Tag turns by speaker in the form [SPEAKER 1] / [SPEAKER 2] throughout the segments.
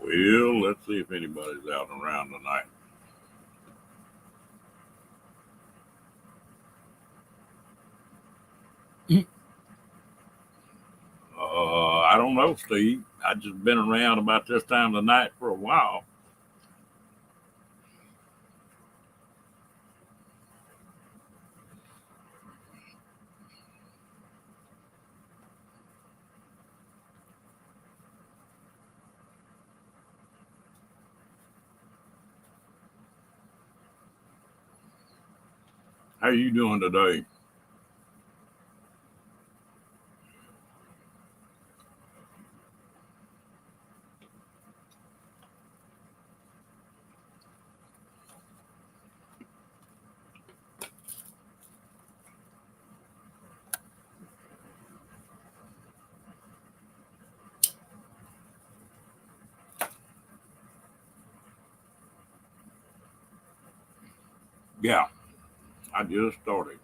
[SPEAKER 1] Well, let's see if anybody's out and around tonight. I don't know, Steve. I just been around about this time of the night for a while. How you doing today? Yeah, I just started.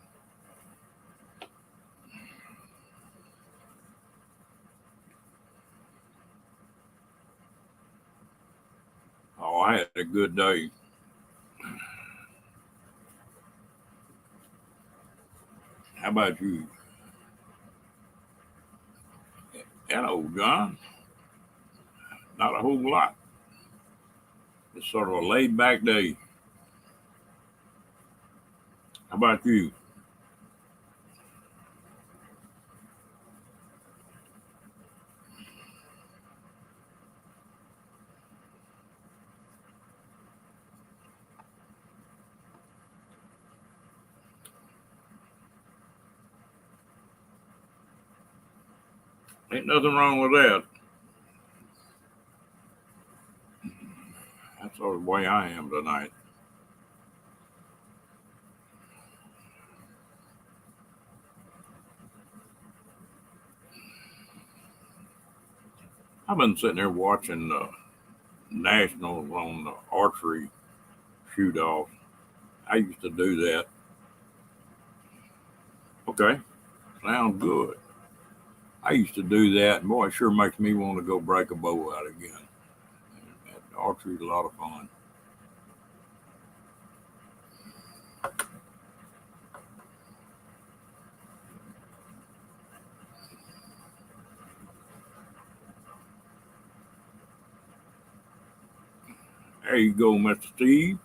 [SPEAKER 1] Oh, I had a good day. How about you? Hello, John. Not a whole lot. It's sort of a laid back day. How about you? Ain't nothing wrong with that. That's sort of the way I am tonight. I've been sitting there watching the nationals on the archery shoot off. I used to do that. Okay, sounds good. I used to do that, and boy, it sure makes me want to go break a bow out again. And archery's a lot of fun. There you go, Mr. Steve.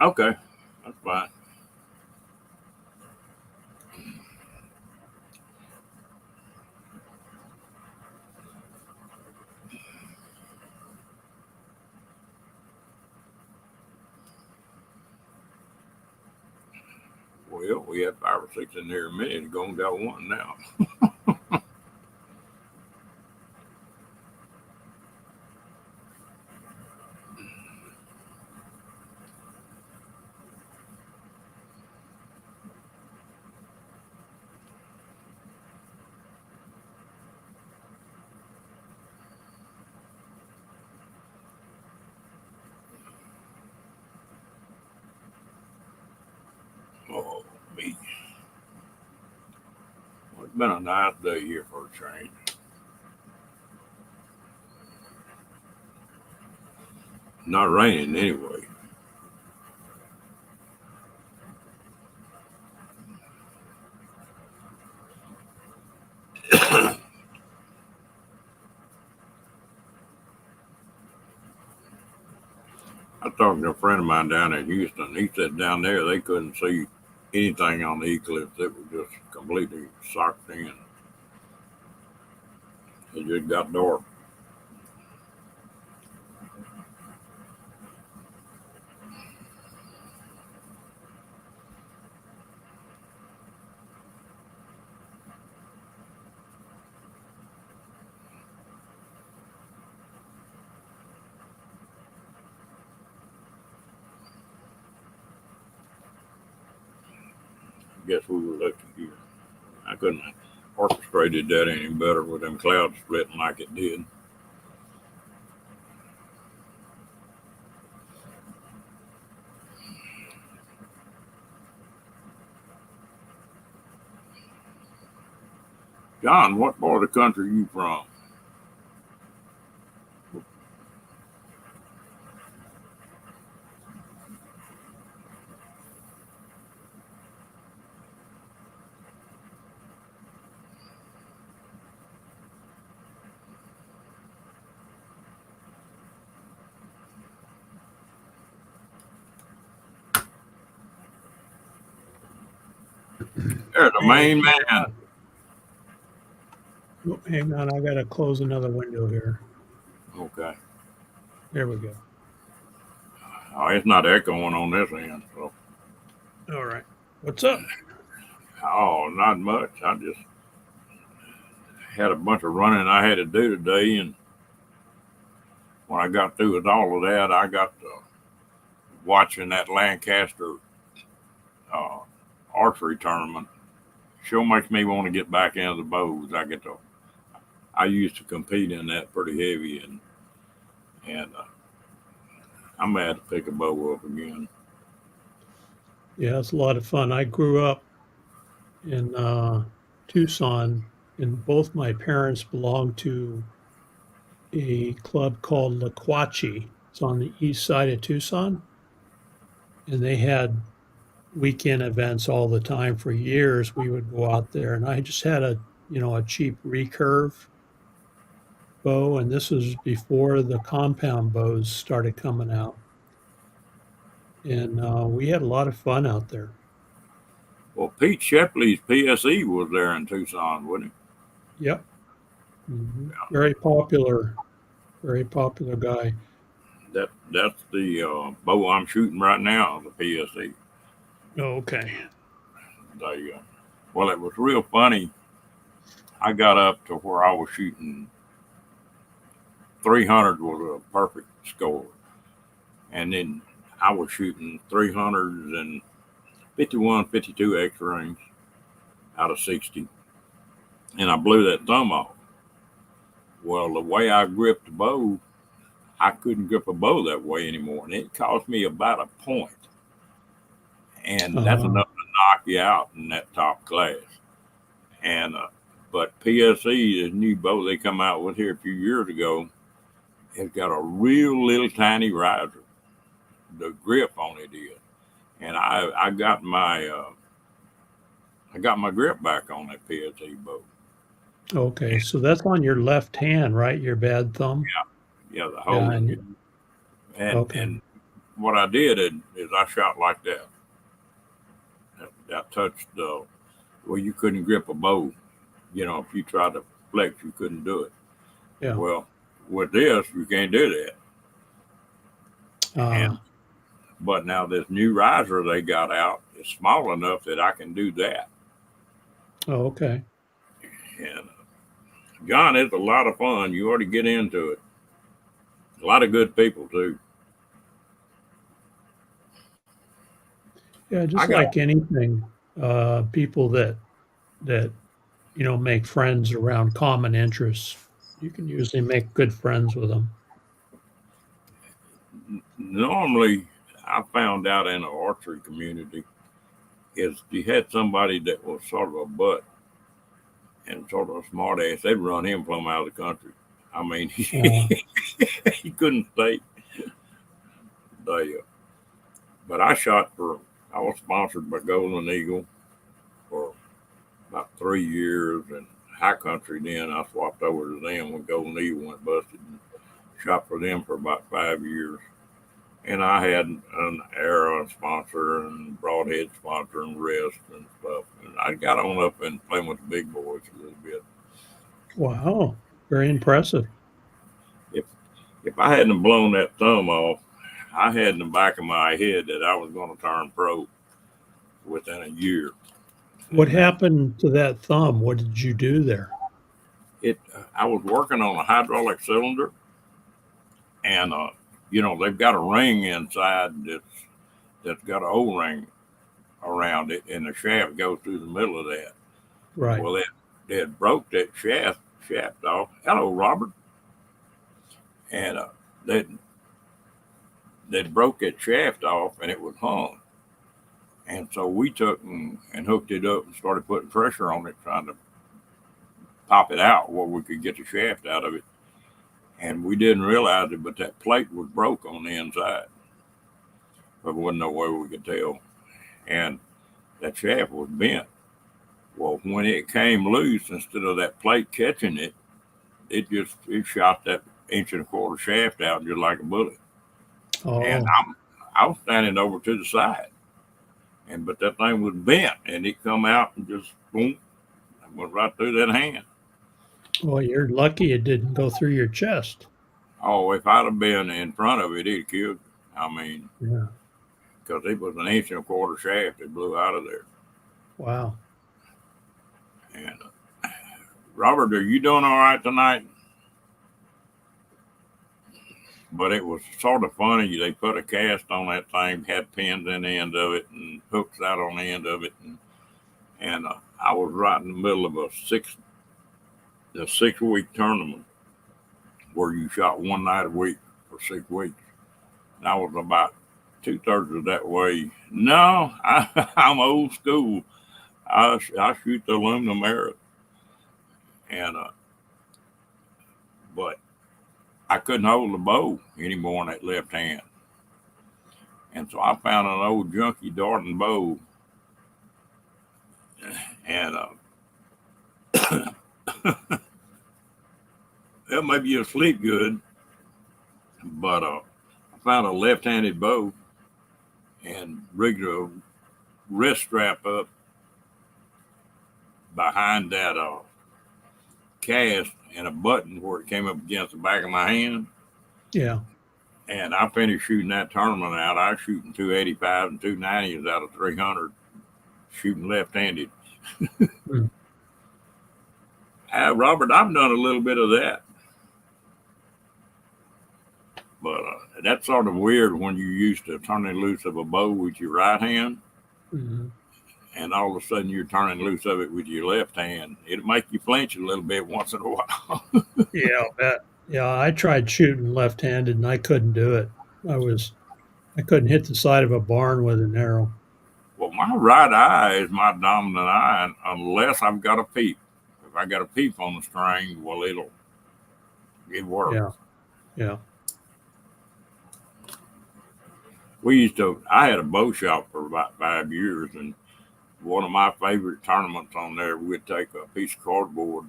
[SPEAKER 1] Okay, that's fine. Well, we had 5 or 6 in there a minute ago and got one now. Oh, me. Well, it's been a nice day here for a change. Not raining anyway. I was talking to a friend of mine down in Houston. He said down there they couldn't see anything on the eclipse. It was just completely socked in. It just got dark. guess we were lucky here. I couldn't have orchestrated that any better with them clouds splitting like it did. John, what part of the country are you from? There's the main man.
[SPEAKER 2] Oh, hang on, I gotta close another window here.
[SPEAKER 1] Okay.
[SPEAKER 2] There we go.
[SPEAKER 1] Oh, it's not echoing on this end. So.
[SPEAKER 2] All right. What's up?
[SPEAKER 1] Oh, not much. I just had a bunch of running I had to do today, and when I got through with all of that, I got to watching that Lancaster archery tournament. Sure makes me want to get back into the bows. I used to compete in that pretty heavy, and I'm mad to pick a bow up again.
[SPEAKER 2] Yeah, it's a lot of fun. I grew up in Tucson, and both my parents belonged to a club called La Quachi. It's on the east side of Tucson, and they had weekend events all the time for years. We would go out there, and I just had a cheap recurve bow, and this was before the compound bows started coming out, and we had a lot of fun out there.
[SPEAKER 1] Well, Pete Shepley's PSE was there in Tucson, wasn't
[SPEAKER 2] Yep. Very popular guy.
[SPEAKER 1] he? That's the bow I'm shooting right now, the PSE.
[SPEAKER 2] Oh, okay.
[SPEAKER 1] Well, it was real funny. I got up to where I was shooting 300 was a perfect score, and then I was shooting 300s and 51, 52 X range out of 60, and I blew that thumb off. Well, the way I gripped the bow, I couldn't grip a bow that way anymore, and it cost me about a point. And that's enough to knock you out in that top class. And but PSE, the new bow they come out with here a few years ago, has got a real little tiny riser. The grip on it is, and I got my grip back on that PSE bow.
[SPEAKER 2] Okay, so that's on your left hand, right? Your bad thumb.
[SPEAKER 1] Yeah, the whole.
[SPEAKER 2] Yeah, okay.
[SPEAKER 1] And what I did is I shot like that. That touched well, you couldn't grip a bow. You know, if you tried to flex, you couldn't do it.
[SPEAKER 2] Yeah.
[SPEAKER 1] Well, with this, you can't do that. But now this new riser they got out is small enough that I can do that.
[SPEAKER 2] Oh, okay.
[SPEAKER 1] And John, it's a lot of fun. You ought to get into it. A lot of good people too.
[SPEAKER 2] Yeah, just like anything, people that make friends around common interests. You can usually make good friends with them.
[SPEAKER 1] Normally, I found out in the archery community is you had somebody that was sort of a butt and sort of a smart ass, they'd run him plumb out of the country. I mean, he couldn't stay. But I was sponsored by Golden Eagle for about 3 years, and High Country then I swapped over to them when Golden Eagle went busted and shot for them for about 5 years. And I had an Arrow sponsor and Broadhead sponsor and Rest and stuff. And I got on up and playing with the big boys a little bit.
[SPEAKER 2] Wow, very impressive.
[SPEAKER 1] If I hadn't blown that thumb off, I had in the back of my head that I was going to turn pro within a year.
[SPEAKER 2] What happened to that thumb? What did you do there?
[SPEAKER 1] I was working on a hydraulic cylinder, and they've got a ring inside that's got an O-ring around it, and the shaft goes through the middle of that.
[SPEAKER 2] Right.
[SPEAKER 1] Well, they had broke that shaft off. Hello, Robert. And they they broke that shaft off, and it was hung. And so we took and hooked it up and started putting pressure on it, trying to pop it out where we could get the shaft out of it. And we didn't realize it, but that plate was broke on the inside. But there wasn't no way we could tell. And that shaft was bent. Well, when it came loose, instead of that plate catching it, it shot that 1.25 inch shaft out just like a bullet. And
[SPEAKER 2] Oh,
[SPEAKER 1] I was standing over to the side, but that thing was bent, and it come out and just boom, went right through that hand.
[SPEAKER 2] well, you're lucky it didn't go through your chest.
[SPEAKER 1] Oh, if I'd have been in front of it, it'd killed me. I mean,
[SPEAKER 2] Yeah.
[SPEAKER 1] because it was an 1.25 inch shaft that blew out of there.
[SPEAKER 2] Wow.
[SPEAKER 1] And Robert, are you doing all right tonight? But it was sort of funny. They put a cast on that thing, had pins in the end of it, and hooks out on the end of it, and I was right in the middle of a 6 week tournament where you shot one night a week for 6 weeks. And I was about 2/3 of that way. No, I'm old school. I shoot the aluminum arrow, and but I couldn't hold the bow anymore in that left hand. And so I found an old junky darting bow, and that made you sleep good. But I found a left-handed bow and rigged a wrist strap up behind that cast and a button where it came up against the back of my hand.
[SPEAKER 2] Yeah.
[SPEAKER 1] And I finished shooting that tournament out. I was shooting 285 and 290s out of 300, shooting left-handed.
[SPEAKER 2] Hmm.
[SPEAKER 1] Robert, I've done a little bit of that. But that's sort of weird when you're used to turning loose of a bow with your right hand,
[SPEAKER 2] Mm-hmm.
[SPEAKER 1] and all of a sudden you're turning loose of it with your left hand. It'll make you flinch a little bit once in a while.
[SPEAKER 2] Yeah, I'll bet. Yeah, I tried shooting left-handed and I couldn't do it. I couldn't hit the side of a barn with an arrow.
[SPEAKER 1] Well, my right eye is my dominant eye unless I've got a peep. If I got a peep on the string, well, it works.
[SPEAKER 2] Yeah. Yeah.
[SPEAKER 1] I had a bow shop for about 5 years, and one of my favorite tournaments on there, we'd take a piece of cardboard,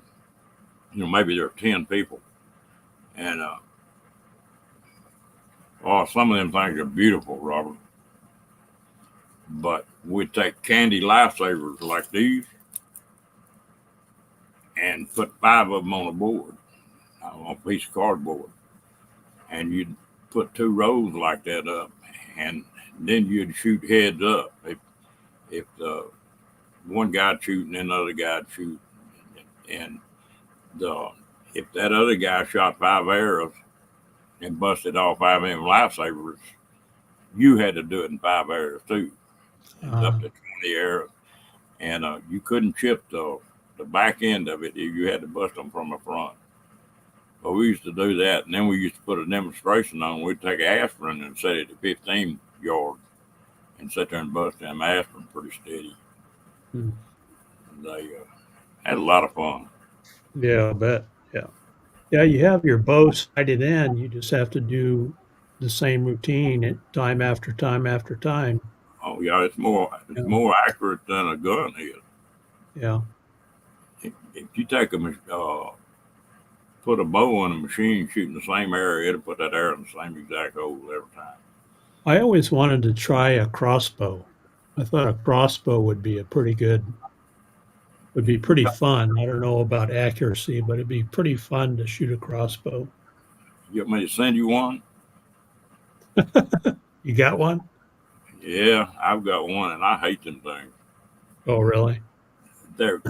[SPEAKER 1] maybe there were 10 people, and some of them things are beautiful, Robert, but we'd take candy lifesavers like these and put 5 of them on a board, on a piece of cardboard, and you'd put 2 rows like that up, and then you'd shoot heads up. If the one guy'd shoot and then the other guy'd shoot, and if that other guy shot 5 arrows and busted all 5 of them lifesavers, you had to do it in 5 arrows too. It's up to 20 arrows, and you couldn't chip the back end of it. You had to bust them from the front. But we used to do that, and then we used to put a demonstration on. We'd take aspirin and set it to 15 yards and sit there and bust them aspirin pretty steady.
[SPEAKER 2] Hmm.
[SPEAKER 1] They had a lot of fun.
[SPEAKER 2] Yeah, I bet. Yeah. Yeah, you have your bow sighted in. You just have to do the same routine time after time after time.
[SPEAKER 1] Oh yeah, it's
[SPEAKER 2] Yeah.
[SPEAKER 1] more accurate than a gun is.
[SPEAKER 2] Yeah.
[SPEAKER 1] If you take put a bow on a machine shooting the same area, it'll put that arrow in the same exact hole every time.
[SPEAKER 2] I always wanted to try a crossbow. I thought a crossbow would be pretty fun. I don't know about accuracy, but it'd be pretty fun to shoot a crossbow.
[SPEAKER 1] You want me to send you one?
[SPEAKER 2] You got one?
[SPEAKER 1] Yeah, I've got one, and I hate them things.
[SPEAKER 2] Oh, really?
[SPEAKER 1] They're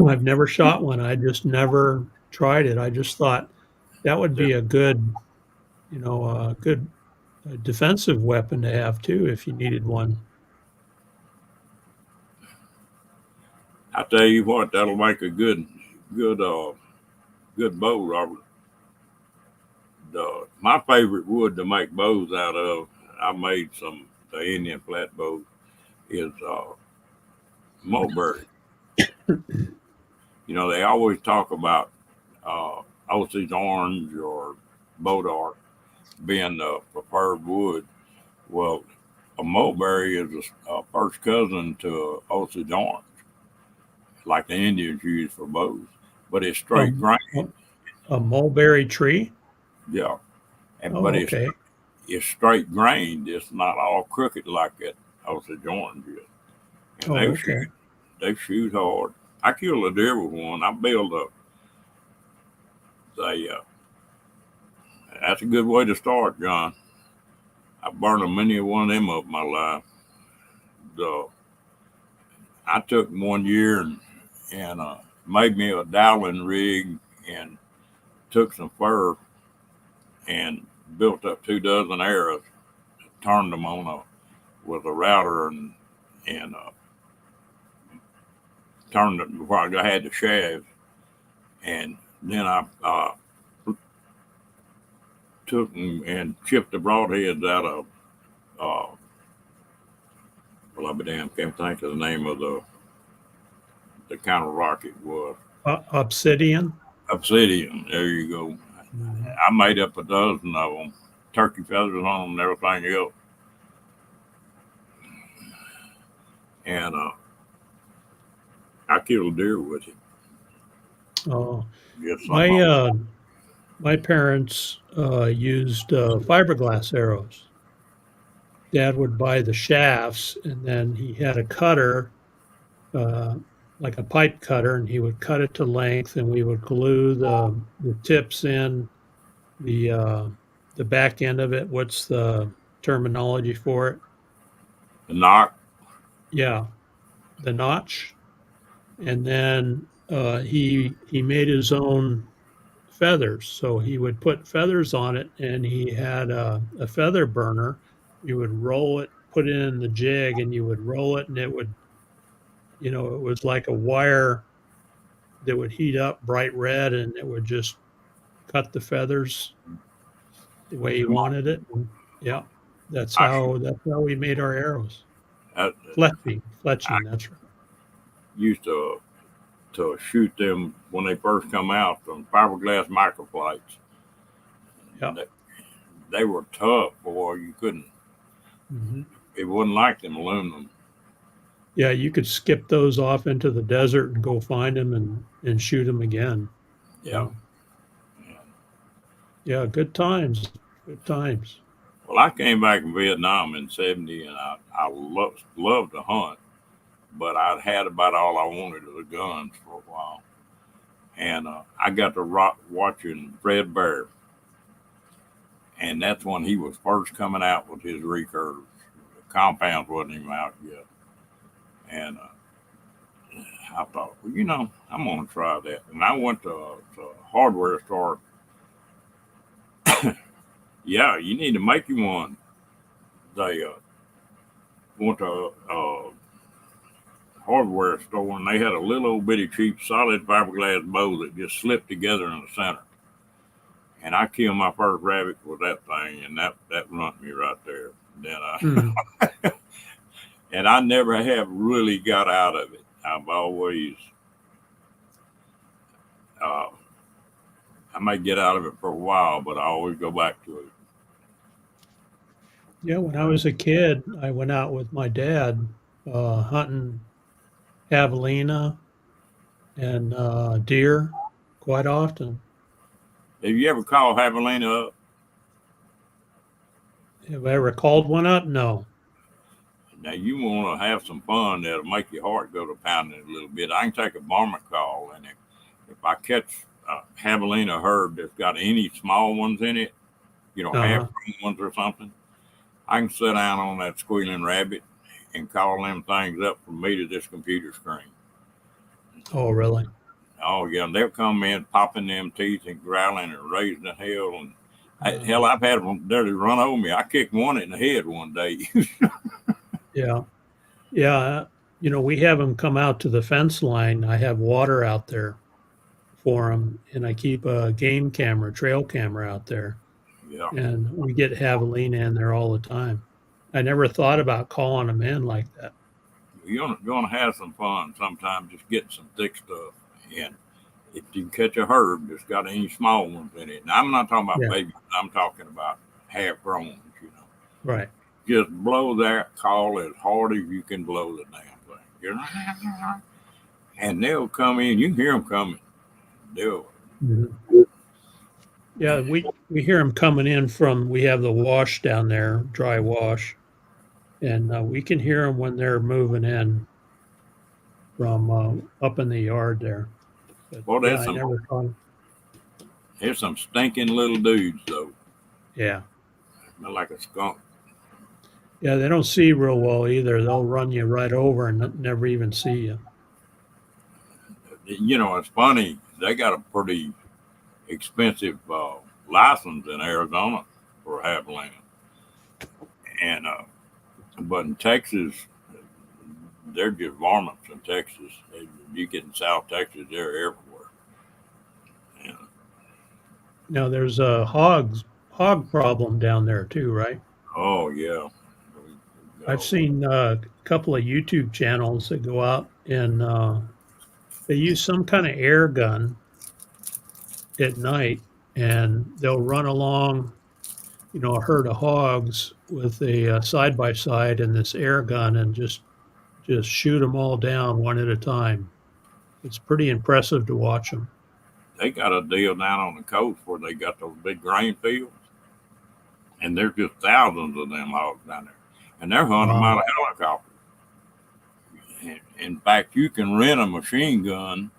[SPEAKER 2] I've never shot one. I just never tried it. I just thought that would be a good defensive weapon to have too if you needed one.
[SPEAKER 1] I tell you what, that'll make a good, good bow, Robert. My favorite wood to make bows out of, I made some the Indian flat bows, is mulberry. You know, they always talk about Osage orange or bodark being the preferred wood. Well, a mulberry is a first cousin to Osage orange, like the Indians use for bows, but it's straight
[SPEAKER 2] Um,
[SPEAKER 1] grain.
[SPEAKER 2] a mulberry tree?
[SPEAKER 1] Yeah, but
[SPEAKER 2] Oh, okay.
[SPEAKER 1] it's straight grained. It's not all crooked like that Osage orange is. And
[SPEAKER 2] Oh, okay.
[SPEAKER 1] they shoot hard. I killed a deer with one. I built a that's a good way to start, John. I burned a many one of them up in my life. The, I took one year and made me a dowling rig and took some fur and built up 2 dozen arrows, turned them on with a router and turned it before I had the shafts, and then I took and chipped the broadheads out of. Well, I'll be damned, can't think of the name of the kind of rock it was.
[SPEAKER 2] Obsidian?
[SPEAKER 1] Obsidian. There you go.
[SPEAKER 2] Mhm.
[SPEAKER 1] I made up 12 of them, turkey feathers on them, and everything else, and I killed a deer with it.
[SPEAKER 2] Oh,
[SPEAKER 1] Just some.
[SPEAKER 2] my my parents used fiberglass arrows. Dad would buy the shafts, and then he had a cutter, uh, like a pipe cutter, and he would cut it to length, and we would glue the tips in the back end of it. What's the terminology for it?
[SPEAKER 1] The knock.
[SPEAKER 2] Yeah, the notch. And then he made his own feathers. So he would put feathers on it, and he had a feather burner. You would roll it, put it in the jig, and you would roll it, and it would, it was like a wire that would heat up bright red, and it would just cut the feathers the way he wanted it. And yeah,
[SPEAKER 1] I shoot.
[SPEAKER 2] that's how we made our arrows.
[SPEAKER 1] I, I
[SPEAKER 2] Fletching. That's right.
[SPEAKER 1] used to shoot them when they first come out from fiberglass microplates.
[SPEAKER 2] Yeah.
[SPEAKER 1] They, they were tough, boy. You couldn't.
[SPEAKER 2] Hmm.
[SPEAKER 1] It wasn't like them aluminum.
[SPEAKER 2] Yeah, you could skip those off into the desert and go find them and shoot them again.
[SPEAKER 1] Yeah.
[SPEAKER 2] Yeah. Yeah, good times. Good times.
[SPEAKER 1] Well, I came back from Vietnam in '70, and I loved to hunt, but I'd had about all I wanted of the guns for a while, and I got to watching Fred Bear, and that's when he was first coming out with his recurves. The compounds wasn't even out yet, and I thought, well, I'm gonna try that, and I went to a hardware store. Yeah, you need to make you one. They went to a hardware store, and they had a little old bitty cheap solid fiberglass bow that just slipped together in the center. And I killed my first rabbit with that thing, and that runt me right there. Then
[SPEAKER 2] Mm.
[SPEAKER 1] and I never have really got out of it. I've always uh, I may get out of it for a while, but I always go back to it.
[SPEAKER 2] Yeah, when I was a kid, I went out with my dad hunting javelina and deer quite often.
[SPEAKER 1] Have you ever called javelina up?
[SPEAKER 2] Have I ever called one up? No.
[SPEAKER 1] Now you want to have some fun that'll make your heart go to pounding a little bit. I can take a varmint call, and if I catch a javelina herd that's got any small ones in it, half
[SPEAKER 2] Uh-huh.
[SPEAKER 1] grown ones or something, I can sit down on that squealing rabbit and call them things up from me to this computer screen.
[SPEAKER 2] Oh, really?
[SPEAKER 1] Oh yeah, they'll come in popping them teeth and growling and raising the hell, and
[SPEAKER 2] Uh,
[SPEAKER 1] hell, I've had them nearly run over me. I kicked one in the head one day.
[SPEAKER 2] yeah. Yeah. we have them come out to the fence line. I have water out there for them, and I keep a game camera, trail camera out there,
[SPEAKER 1] Yeah.
[SPEAKER 2] and we get javelina in there all the time. I never thought about calling them in like that.
[SPEAKER 1] You're gonna have some fun sometimes just getting some thick stuff. And if you catch a herd that's got any small ones in it, and I'm not talking about
[SPEAKER 2] Yeah,
[SPEAKER 1] babies, I'm talking about half grown, you know.
[SPEAKER 2] right.
[SPEAKER 1] Just blow that call as hard as you can blow the damn thing. You know? And they'll come in, you can hear them coming. They'll
[SPEAKER 2] Mhm. Yeah, we hear them coming in from. We have the wash down there, dry wash, and we can hear them when they're moving in from up in the yard there. But
[SPEAKER 1] Boy,
[SPEAKER 2] yeah, I never thought.
[SPEAKER 1] there's some stinking little dudes though.
[SPEAKER 2] Yeah,
[SPEAKER 1] They're like a skunk.
[SPEAKER 2] yeah, they don't see real well either. They'll run you right over and never even see you.
[SPEAKER 1] You know, it's funny. They got a pretty expensive license in Arizona for javelina, and but in Texas, they're just varmints in Texas. You get in South Texas, they're everywhere. And,
[SPEAKER 2] Now there's a hog problem down there too, right?
[SPEAKER 1] oh yeah,
[SPEAKER 2] I've
[SPEAKER 1] uh,
[SPEAKER 2] seen a couple of YouTube channels that go out and they use some kind of air gun at night, and they'll run along, a herd of hogs with a side by side and this air gun, and just shoot them all down one at a time. It's pretty impressive to watch them.
[SPEAKER 1] they got a deal down on the coast where they got those big grain fields, and there's just thousands of them hogs down there, and they're hunting them
[SPEAKER 2] Wow.
[SPEAKER 1] out of helicopters. In fact, you can rent a machine gun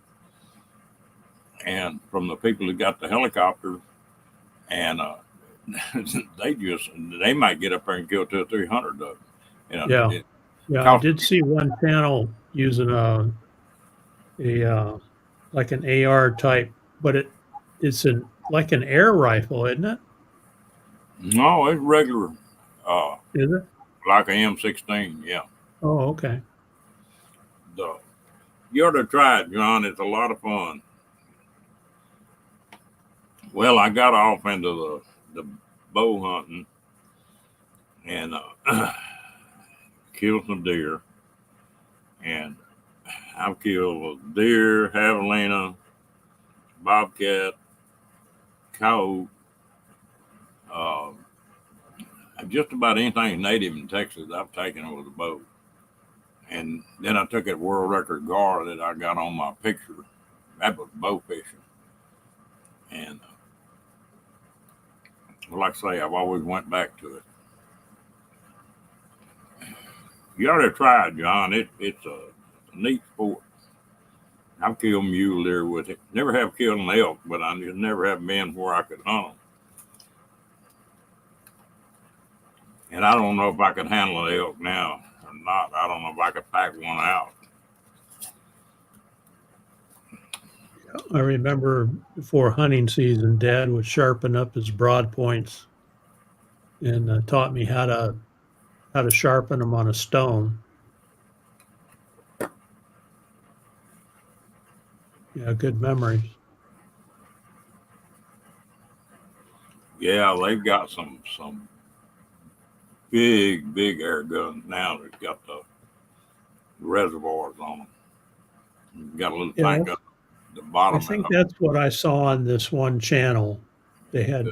[SPEAKER 1] and from the people who got the helicopters, and they might get up there and kill 200 or 300 of them. You know,
[SPEAKER 2] Yeah,
[SPEAKER 1] it
[SPEAKER 2] yeah. I
[SPEAKER 1] costs.
[SPEAKER 2] did see one channel using a like an AR type, but it's like an air rifle, isn't it?
[SPEAKER 1] No, it's regular, uh,
[SPEAKER 2] Is it?
[SPEAKER 1] like an M16. Yeah,
[SPEAKER 2] Oh, okay.
[SPEAKER 1] the, you ought to try it, John. It's a lot of fun. Well, I got off into the bow hunting and killed some deer, and I've killed a deer, javelina, bobcat, coyote, uh, just about anything native in Texas. I've taken with a bow, and then I took that world record gar that I got on my picture. That was bow fishing, and like I say, I've always went back to it. You ought to try it, John. It's a neat sport. I've killed mule deer with it. Never have killed an elk, but I just never have been where I could hunt them. And I don't know if I could handle an elk now or not. I don't know if I could pack one out.
[SPEAKER 2] I remember before hunting season, Dad would sharpen up his broad points and taught me how to sharpen them on a stone. Yeah, good memories.
[SPEAKER 1] Yeah, they've got some big air guns now that's got the reservoirs on them. Got a little
[SPEAKER 2] Yeah,
[SPEAKER 1] tank up the
[SPEAKER 2] I
[SPEAKER 1] bottom
[SPEAKER 2] think
[SPEAKER 1] of
[SPEAKER 2] that's what I saw on this one channel. They had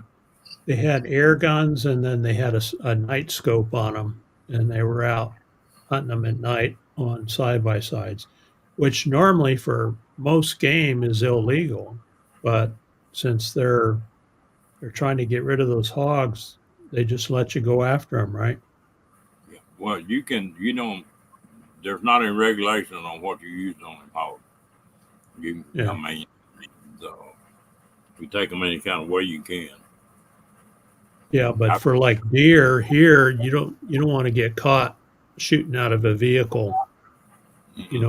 [SPEAKER 2] they had air guns, and then they had a night scope on them, and they were out hunting them at night on side by sides, which normally for most game is illegal. But since they're trying to get rid of those hogs, they just let you go after them, right?
[SPEAKER 1] it. Well, you don't. There's not any regulation on what you use on them hogs. I
[SPEAKER 2] Yeah.
[SPEAKER 1] mean, so you take them any kind of way you can.
[SPEAKER 2] Yeah, but
[SPEAKER 1] I,
[SPEAKER 2] for like deer here, you don't want to get caught shooting out of a vehicle,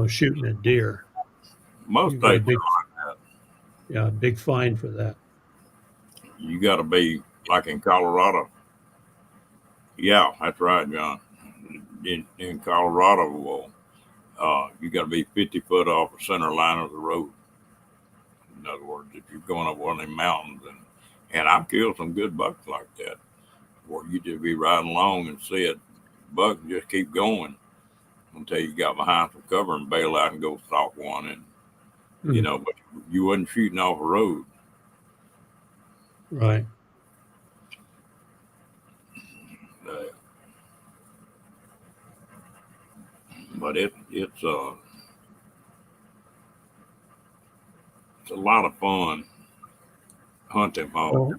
[SPEAKER 2] shooting at deer.
[SPEAKER 1] most
[SPEAKER 2] You get a
[SPEAKER 1] states
[SPEAKER 2] big
[SPEAKER 1] are like that.
[SPEAKER 2] yeah, big fine for that.
[SPEAKER 1] You got to be like in Colorado. Yeah, that's right, John. In Colorado, well, You got to be 50 foot off the center line of the road. In other words, if you're going up one of them mountains, and I've killed some good bucks like that, where you just be riding along and see it, buck and just keep going until you got behind some cover and bail out and go stalk one, and but you wasn't shooting off a road.
[SPEAKER 2] Right.
[SPEAKER 1] But it's a lot of fun hunting hog.
[SPEAKER 2] Well,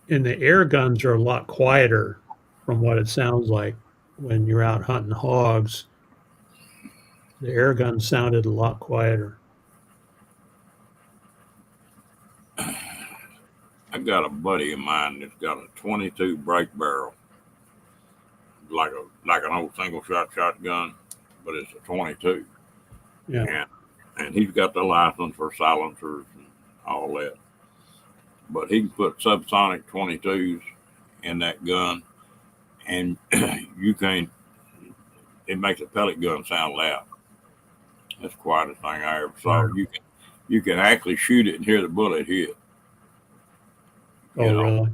[SPEAKER 2] and the air guns are a lot quieter from what it sounds like when you're out hunting hogs. The air gun sounded a lot quieter.
[SPEAKER 1] I got a buddy of mine that's got a 22 break barrel, like an old single shot shotgun, but it's a 22.
[SPEAKER 2] Yeah.
[SPEAKER 1] And he's got the license for silencers and all that. But he can put subsonic 22s in that gun, and you can't. It makes a pellet gun sound loud. That's the quietest thing I ever saw.
[SPEAKER 2] Wow.
[SPEAKER 1] You can actually shoot it and hear the bullet hit.
[SPEAKER 2] Oh, really?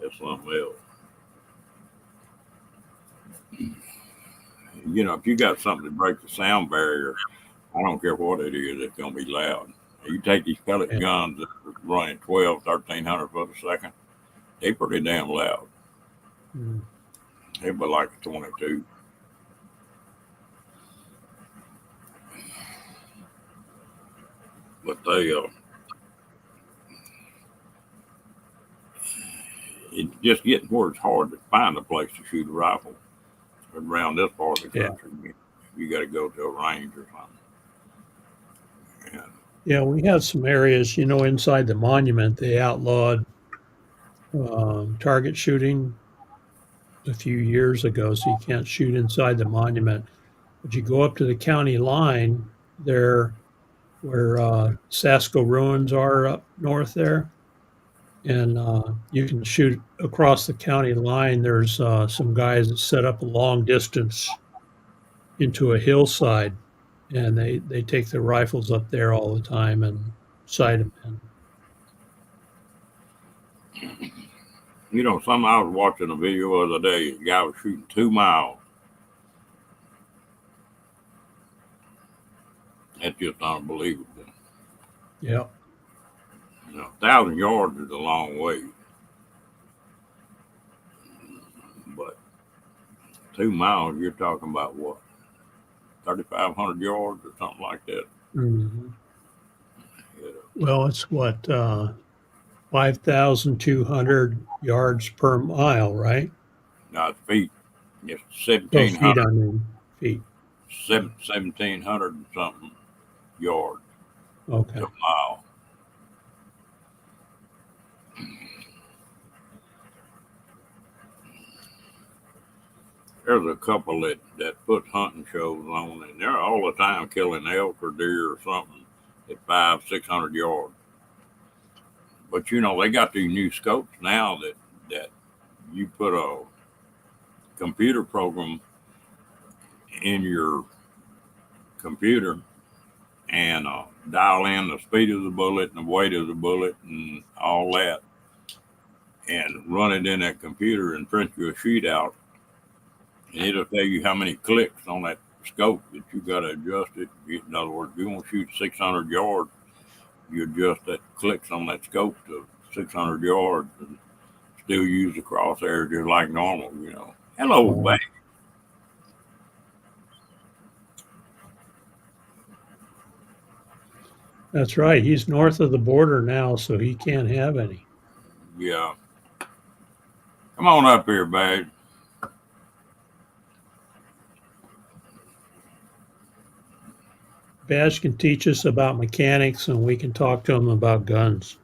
[SPEAKER 1] It's something else. If you got something to break the sound barrier, I don't care what it is, it's going to be loud. You take these pellet guns that are running 1,300 foot a second, they're pretty damn loud. They're like a 22. But it's just getting where it's hard to find a place to shoot a rifle around this part of the country. You got to go to a range or something.
[SPEAKER 2] Yeah, we have some areas, inside the monument, they outlawed target shooting a few years ago, so you can't shoot inside the monument. But you go up to the county line there where Sasko ruins are up north there, and you can shoot across the county line. There's some guys that set up a long distance into a hillside, and they take their rifles up there all the time and sight them in.
[SPEAKER 1] I was watching a video the other day. A guy was shooting 2 miles. That's just unbelievable.
[SPEAKER 2] Yeah.
[SPEAKER 1] 1,000 yards is a long way. But 2 miles, you're talking about what? 3,500 yards or something like that.
[SPEAKER 2] Mm-hmm. Well, it's what, 5,200 yards per mile, right?
[SPEAKER 1] No, it's feet. It's
[SPEAKER 2] Feet,
[SPEAKER 1] 1,700.
[SPEAKER 2] I mean, feet.
[SPEAKER 1] 1,700 and something yards
[SPEAKER 2] Okay.
[SPEAKER 1] a mile. There's a couple that put hunting shows on, and they're all the time killing elk or deer or something at 500-600 yards. But they got these new scopes now that you put a computer program in your computer and dial in the speed of the bullet and the weight of the bullet and all that, and run it in that computer and print you a sheet out. And it'll tell you how many clicks on that scope that you got to adjust it. In other words, if you want to shoot 600 yards, you adjust that clicks on that scope to 600 yards and still use the crosshair just like normal. Hello, baby.
[SPEAKER 2] That's right. He's north of the border now, so he can't have any.
[SPEAKER 1] Yeah. Come on up here, babe.
[SPEAKER 2] Badge can teach us about mechanics, and we can talk to him about guns.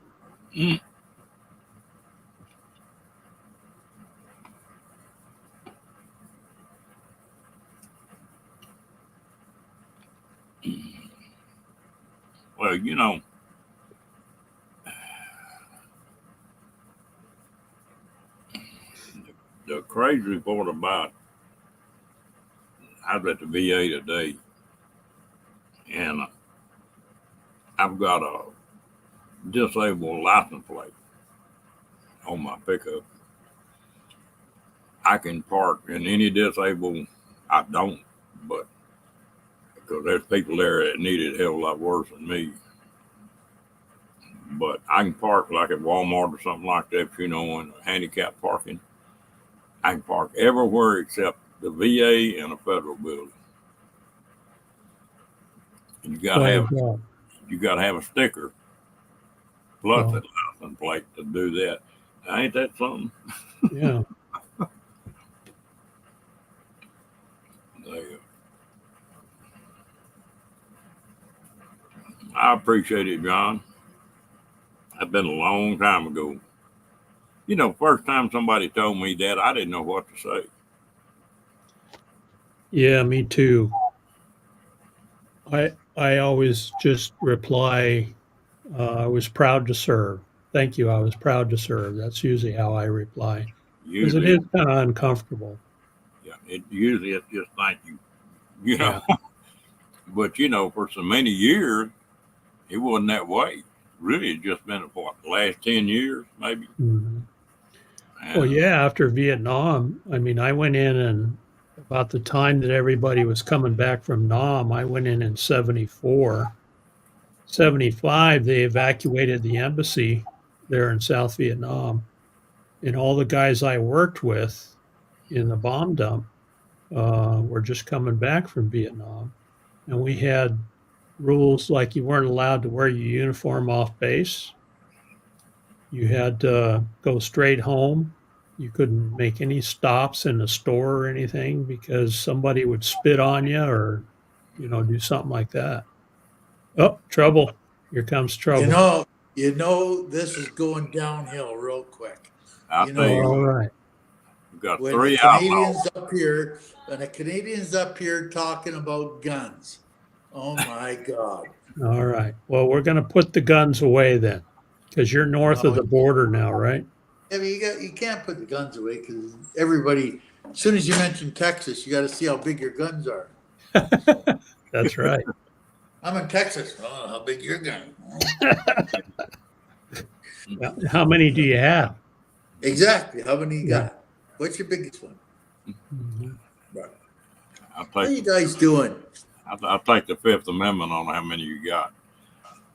[SPEAKER 1] Well, the crazy part about I was at the VA today, and I've got a disabled license plate on my pickup. I can park in any disabled. I don't, but because there's people there that need it a hell of a lot worse than me. But I can park like at Walmart or something like that, in handicap parking. I can park everywhere except the VA and a federal building. And you gotta have a sticker plus a license plate to do that. Ain't that something?
[SPEAKER 2] Yeah.
[SPEAKER 1] I appreciate it, John. That's been a long time ago. First time somebody told me that, I didn't know what to say.
[SPEAKER 2] Yeah, me too. I always just reply, I was proud to serve. Thank you. I was proud to serve. That's usually how I reply because it
[SPEAKER 1] Usually,
[SPEAKER 2] is kind of uncomfortable.
[SPEAKER 1] usually it's just thank you. Yeah. But for so many years, it wasn't that way. Really, it's just been the last 10 years, maybe.
[SPEAKER 2] Mm-hmm. Well, yeah, after Vietnam, I mean, I went in and about the time that everybody was coming back from Nam, I went in 74. 75, they evacuated the embassy there in South Vietnam. And all the guys I worked with in the bomb dump were just coming back from Vietnam. And we had rules like you weren't allowed to wear your uniform off base. You had to go straight home. You couldn't make any stops in the store or anything because somebody would spit on you or, do something like that. Oh, trouble. Here comes trouble.
[SPEAKER 3] This is going downhill real quick.
[SPEAKER 1] I'll tell you
[SPEAKER 2] All
[SPEAKER 1] what,
[SPEAKER 2] right.
[SPEAKER 1] we've got
[SPEAKER 3] When
[SPEAKER 1] three
[SPEAKER 3] the Canadians
[SPEAKER 1] outlaws.
[SPEAKER 3] up here talking about guns. Oh my God.
[SPEAKER 2] All right. Well, we're going to put the guns away then because you're north of the border now, right?
[SPEAKER 3] I mean, you can't put the guns away because everybody, as soon as you mention Texas, you got to see how big your guns are.
[SPEAKER 2] That's right.
[SPEAKER 3] I'm in Texas. Oh, how big your gun?
[SPEAKER 2] How many do you have?
[SPEAKER 3] Exactly. How many you got? What's your biggest one?
[SPEAKER 2] Mm-hmm.
[SPEAKER 3] Right.
[SPEAKER 1] I'll
[SPEAKER 3] What are you
[SPEAKER 1] take,
[SPEAKER 3] guys doing?
[SPEAKER 1] I'll take the Fifth Amendment on how many you got.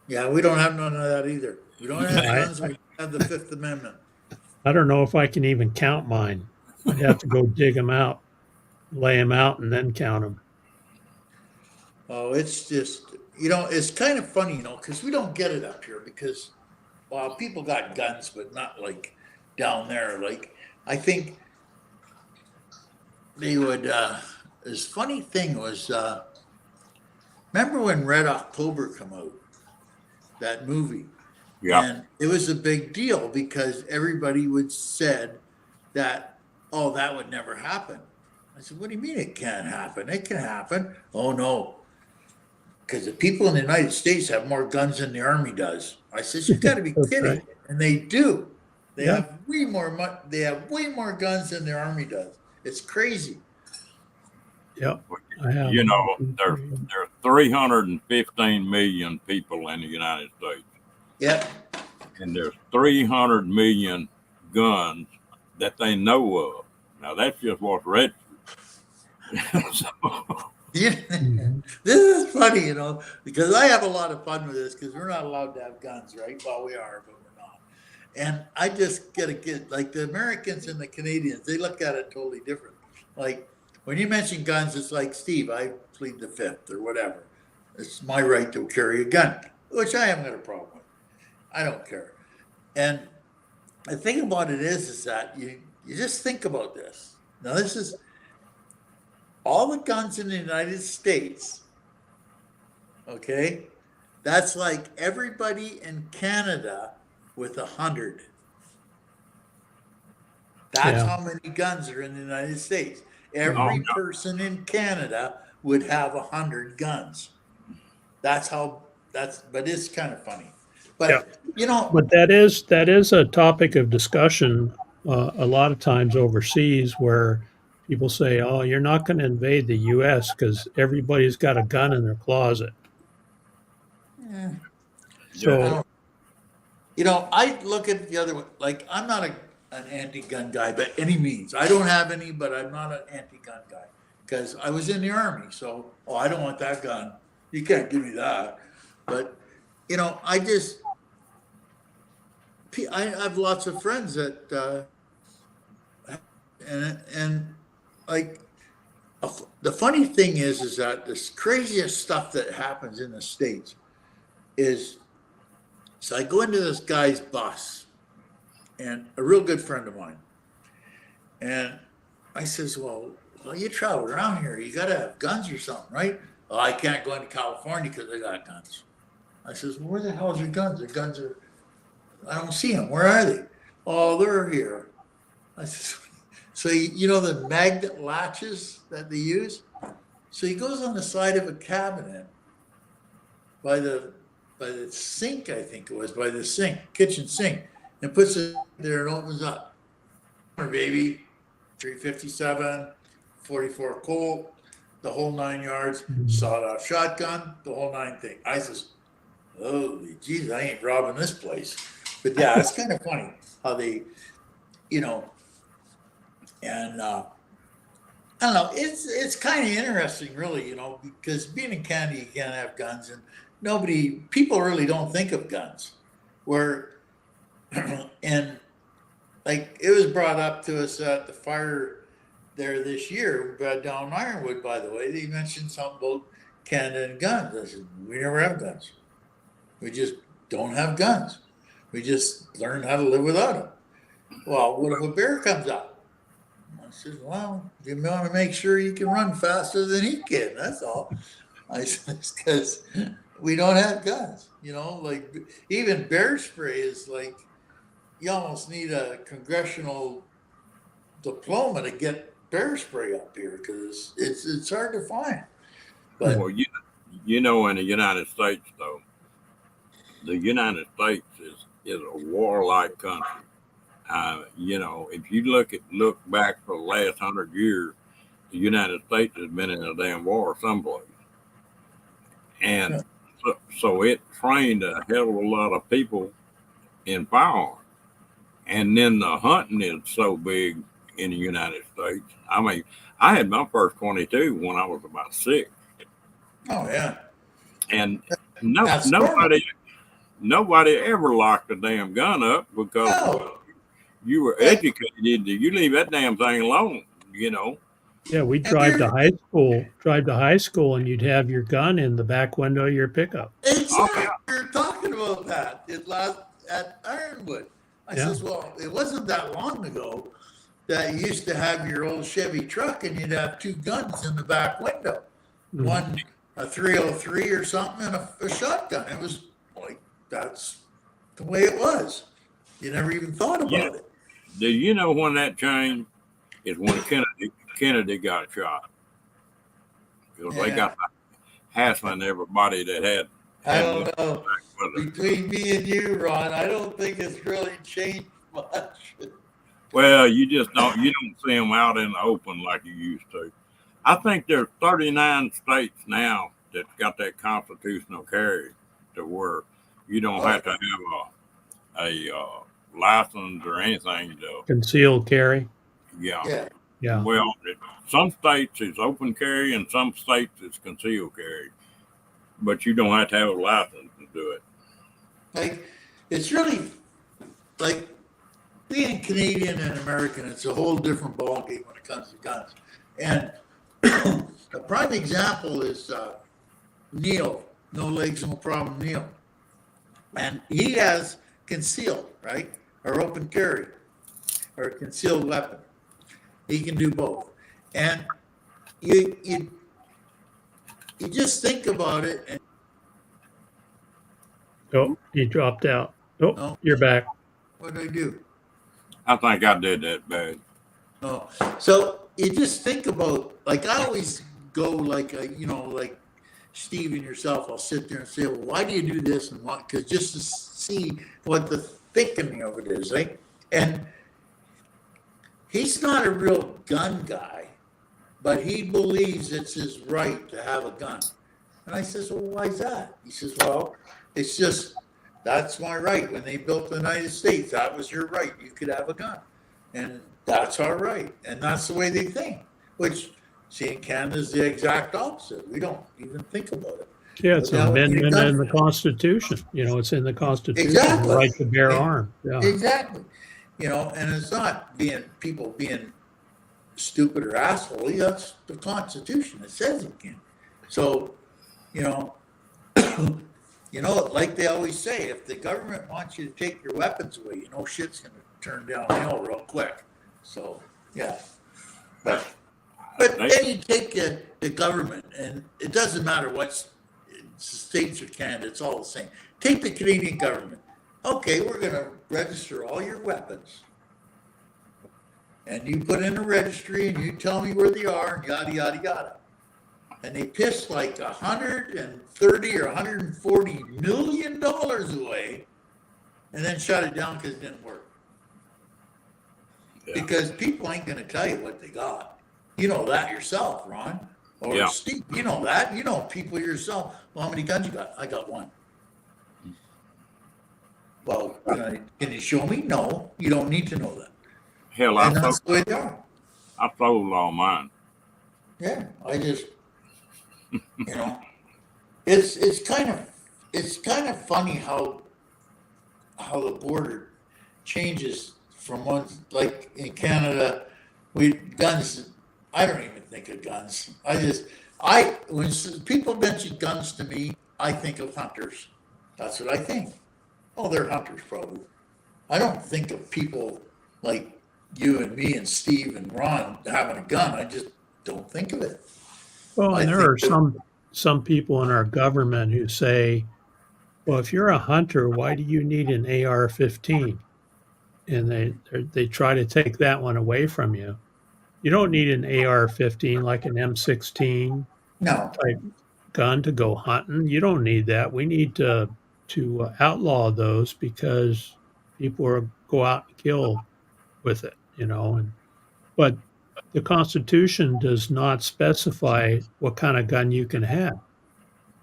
[SPEAKER 3] Yeah, we don't have none of that either. We don't have guns. We have the Fifth Amendment.
[SPEAKER 2] I don't know if I can even count mine. I'd have to go dig them out, lay them out, and then count them.
[SPEAKER 3] Oh, it's just, it's kind of funny, because we don't get it up here because, well, people got guns, but not like down there. Like, I think they would, this funny thing was, remember when Red October come out, that movie?
[SPEAKER 1] Yeah.
[SPEAKER 3] And it was a big deal because everybody would said that, oh, that would never happen. I said, what do you mean it can't happen? It can happen. Oh, no. Because the people in the United States have more guns than the Army does. I said, you got to be kidding.
[SPEAKER 2] Right.
[SPEAKER 3] And they do. They
[SPEAKER 2] Yeah.
[SPEAKER 3] have way more. They have way more guns than the Army does. It's crazy.
[SPEAKER 2] Yep. I have.
[SPEAKER 1] There's 315 million people in the United States.
[SPEAKER 3] Yep.
[SPEAKER 1] And there's 300 million guns that they know of. Now that's just what's registered.
[SPEAKER 3] Yeah.
[SPEAKER 2] Mhm.
[SPEAKER 3] This is funny, because I have a lot of fun with this because we're not allowed to have guns, right? Well, we are, but we're not. And I just get like the Americans and the Canadians, they look at it totally different. Like when you mention guns, it's like, Steve, I plead the fifth or whatever. It's my right to carry a gun, which I haven't got a problem with. I don't care. And the thing about it is that you just think about this. Now, this is all the guns in the United States, okay? That's like everybody in Canada with 100. That's how many guns are in the United States. Every person in Canada would have 100 guns. But it's kind of funny. But,
[SPEAKER 2] But that is a topic of discussion a lot of times overseas where people say, "Oh, you're not going to invade the U.S. because everybody's got a gun in their closet."
[SPEAKER 3] Yeah.
[SPEAKER 2] So,
[SPEAKER 3] I don't, you know, I look at the other way. Like, I'm not an anti-gun guy by any means. I don't have any, but I'm not an anti-gun guy because I was in the army. So, oh, I don't want that gun. You can't give me that. But, you know, I have lots of friends that, and like, the funny thing is that this craziest stuff that happens in the States is, so I go into this guy's bus, and a real good friend of mine, and I says, well, you travel around here, you got to have guns or something, right? Oh, I can't go into California because I got guns. I says, well, where the hell is your guns? The guns are, I don't see them. Where are they? Oh, they're here. I says, so you know the magnet latches that they use? So he goes on the side of a cabinet by the sink, I think it was, by the sink, kitchen sink, and puts it there and opens up. Baby, 357, 44 Colt, the whole 9 yards, sawed-off shotgun, the whole 9 thing. I says, holy jeez, I ain't robbing this place. But yeah, it's kind of funny how they, you know, and I don't know, it's kind of interesting, really, you know, because being in Canada, you can't have guns, and people really don't think of guns. Where, and like it was brought up to us at the fire there this year, down in Ironwood, by the way, they mentioned something about Canada and guns. I said, we never have guns. We just don't have guns. We just learn how to live without them. Well, what if a bear comes up? I said, well, you want to make sure you can run faster than he can. That's all. I said, because we don't have guns, you know, like even bear spray is like, you almost need a congressional diploma to get bear spray up here because it's hard to find. But
[SPEAKER 1] well, you know, in the United States, though, the United States is a warlike country. You know, if you look back for the last 100 years, the United States has been in a damn war someplace, and so it trained a hell of a lot of people in firearms. And then the hunting is so big in the United States. I mean, I had my first 22 when I was about 6.
[SPEAKER 3] oh yeah,
[SPEAKER 1] And
[SPEAKER 3] that's normal.
[SPEAKER 1] nobody ever locked a damn gun up because
[SPEAKER 3] No.
[SPEAKER 1] you were educated. You leave that damn thing alone, you know.
[SPEAKER 2] yeah, we'd drive to high school, and you'd have your gun in the back window of your pickup.
[SPEAKER 1] Oh
[SPEAKER 3] Exactly.
[SPEAKER 1] yeah,
[SPEAKER 3] We were talking about that at Ironwood. I
[SPEAKER 2] Yeah.
[SPEAKER 3] says, well, it wasn't that long ago that you used to have your old Chevy truck and you'd have 2 guns in the back window.
[SPEAKER 2] Mhm.
[SPEAKER 3] One, a 303 or something, and a shotgun. It was like, that's the way it was. You never even thought about it.
[SPEAKER 1] Do you know when that changed? Is when Kennedy got shot. Because they
[SPEAKER 3] Yeah.
[SPEAKER 1] got hassling everybody that had.
[SPEAKER 3] I don't know.
[SPEAKER 1] Back with it.
[SPEAKER 3] Between me and you, Ron, I don't think it's really changed much.
[SPEAKER 1] Well, you don't see them out in the open like you used to. I think there's 39 states now that's got that constitutional carry to where you don't have to have a license or anything to.
[SPEAKER 2] Concealed carry.
[SPEAKER 1] Yeah.
[SPEAKER 3] Yeah.
[SPEAKER 2] Yeah.
[SPEAKER 1] Well, some states is open carry and some states is concealed carry, but you don't have to have a license to do it.
[SPEAKER 3] Like, it's really like being Canadian and American, it's a whole different ballgame when it comes to guns. And a prime example is Neil, No Legs, No Problem Neil. And he has concealed, right? Or open carry, or a concealed weapon. He can do both. And you just think about it. And,
[SPEAKER 2] Oh, he dropped out. Oh,
[SPEAKER 3] No.
[SPEAKER 2] you're back.
[SPEAKER 3] what do I do?
[SPEAKER 1] I think I did that bad.
[SPEAKER 3] No. So you just think about, like, I always go like, like Steve and yourself, I'll sit there and say, well, why do you do this and what? Because just to see what the thinking of it is, right? And he's not a real gun guy, but he believes it's his right to have a gun. And I says, well, why is that? He says, well, it's just, that's my right. When they built the United States, that was your right. You could have a gun. And that's our right. And that's the way they think, which, see, in Canada is the exact opposite. We don't even think about it.
[SPEAKER 2] Yeah, it's
[SPEAKER 3] But
[SPEAKER 2] an
[SPEAKER 3] now we need a
[SPEAKER 2] amendment
[SPEAKER 3] gun.
[SPEAKER 2] in the Constitution. You know, it's in the Constitution,
[SPEAKER 3] Exactly.
[SPEAKER 2] the right to bear
[SPEAKER 3] Yeah.
[SPEAKER 2] arms. Yeah.
[SPEAKER 3] Exactly. You know, and it's not people being stupid or asshole. That's the Constitution. It says you can. So, you know, like they always say, if the government wants you to take your weapons away, you know, shit's going to turn downhill real quick. So, yeah. But then you take the government, and it doesn't matter what states or Canada, it's all the same. Take the Canadian government. Okay, we're going to register all your weapons. And you put in a registry and you tell me where they are, and yada, yada, yada. And they pissed like 130 or 140 million dollars away and then shut it down because it didn't work.
[SPEAKER 1] Yeah.
[SPEAKER 3] Because people ain't going to tell you what they got. You know that yourself, Ron. Or
[SPEAKER 1] Yeah.
[SPEAKER 3] Steve, you know that. You know people yourself. Well, how many guns you got? I got one. Well, can you show me? No, you don't need to know that.
[SPEAKER 1] Hell,
[SPEAKER 3] And that's the way they are.
[SPEAKER 1] I sold all mine.
[SPEAKER 3] Yeah, I just, you know, it's kind of funny how the border changes from one, like in Canada, guns. I don't even think of guns. When people mention guns to me, I think of hunters. That's what I think. Oh, they're hunters probably. I don't think of people like you and me and Steve and Ron having a gun. I just don't think of it.
[SPEAKER 2] Well,
[SPEAKER 3] I
[SPEAKER 2] and there are
[SPEAKER 3] think
[SPEAKER 2] some people in our government who say, well, if you're a hunter, why do you need an AR-15? And they try to take that one away from you. You don't need an AR-15 like an M16
[SPEAKER 3] No,
[SPEAKER 2] type gun to go hunting. You don't need that. We need to outlaw those because people go out and kill with it, you know. But the Constitution does not specify what kind of gun you can have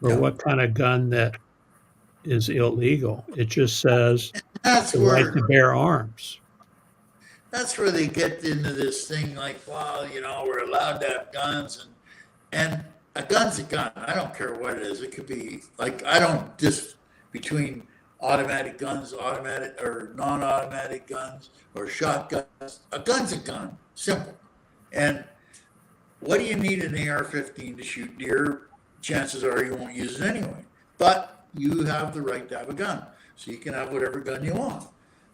[SPEAKER 2] or
[SPEAKER 3] no.
[SPEAKER 2] what kind of gun that is illegal. It just says
[SPEAKER 3] That's
[SPEAKER 2] the right
[SPEAKER 3] where
[SPEAKER 2] to bear arms.
[SPEAKER 3] they get into this thing like, well, you know, we're allowed to have guns, and a gun's a gun. I don't care what it is. It could be like, I don't just between automatic guns, automatic or non-automatic guns, or shotguns. A gun's a gun, simple. And what do you need an AR-15 to shoot deer? Chances are you won't use it anyway. But you have the right to have a gun, so you can have whatever gun you want.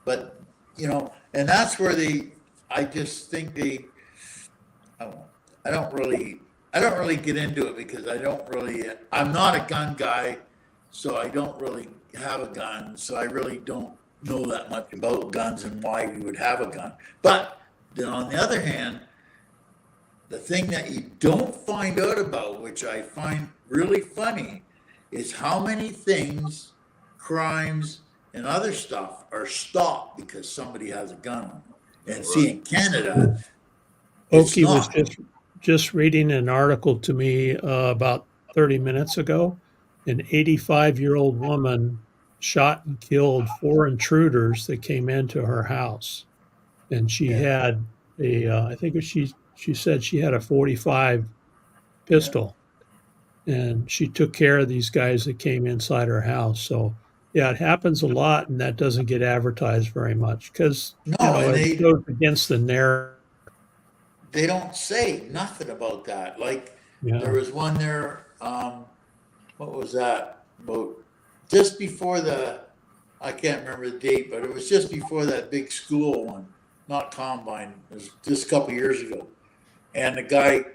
[SPEAKER 3] But you know, and that's where I just think I don't really get into it because I'm not a gun guy, so I don't really have a gun, so I really don't know that much about guns and why you would have a gun. But then on the other hand, the thing that you don't find out about, which I find really funny, is how many things, crimes, and other stuff are stopped because somebody has a gun on them. And see, in Canada, it's
[SPEAKER 2] Oki was
[SPEAKER 3] not.
[SPEAKER 2] just reading an article to me about 30 minutes ago. An 85-year-old woman shot and killed 4 intruders that came into her house, and she
[SPEAKER 3] Yeah.
[SPEAKER 2] had I think she said she had a 45 pistol, and she took care of these guys that came inside her house. So yeah, it happens a lot, and that doesn't get advertised very much because
[SPEAKER 3] No,
[SPEAKER 2] it
[SPEAKER 3] and
[SPEAKER 2] goes against the narrative.
[SPEAKER 3] they don't say nothing about that. Like
[SPEAKER 2] Yeah.
[SPEAKER 3] there was one there, what was that? About just before I can't remember the date, but it was just before that big school one, not Combine. It was just a couple years ago. And the guy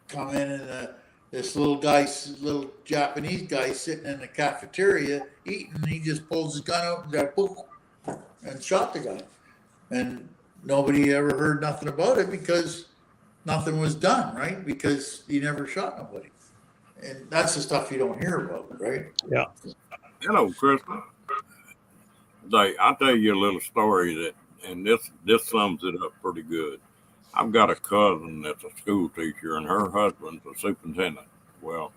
[SPEAKER 3] come in and this little Japanese guy sitting in the cafeteria eating, and he just pulls his gun out and shot the guy. And nobody ever heard nothing about it because nothing was done, right? Because he never shot nobody. And that's the stuff you don't hear about, right?
[SPEAKER 2] Yeah.
[SPEAKER 1] Hello, Krista. I'll tell you a little story and this sums it up pretty good. I've got a cousin that's a school teacher, and her husband's a superintendent. Well,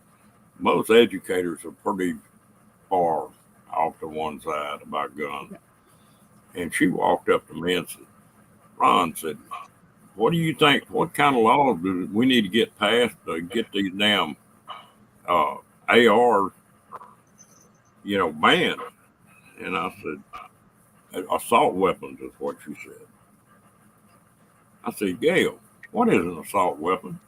[SPEAKER 1] most educators are pretty far off to one side about guns. And she walked up to me and said, Ron said, what do you think? What kind of laws do we need to get passed to get these damn AR, banned? And I said, assault weapons is what she said. I said, Gail, what is an assault weapon?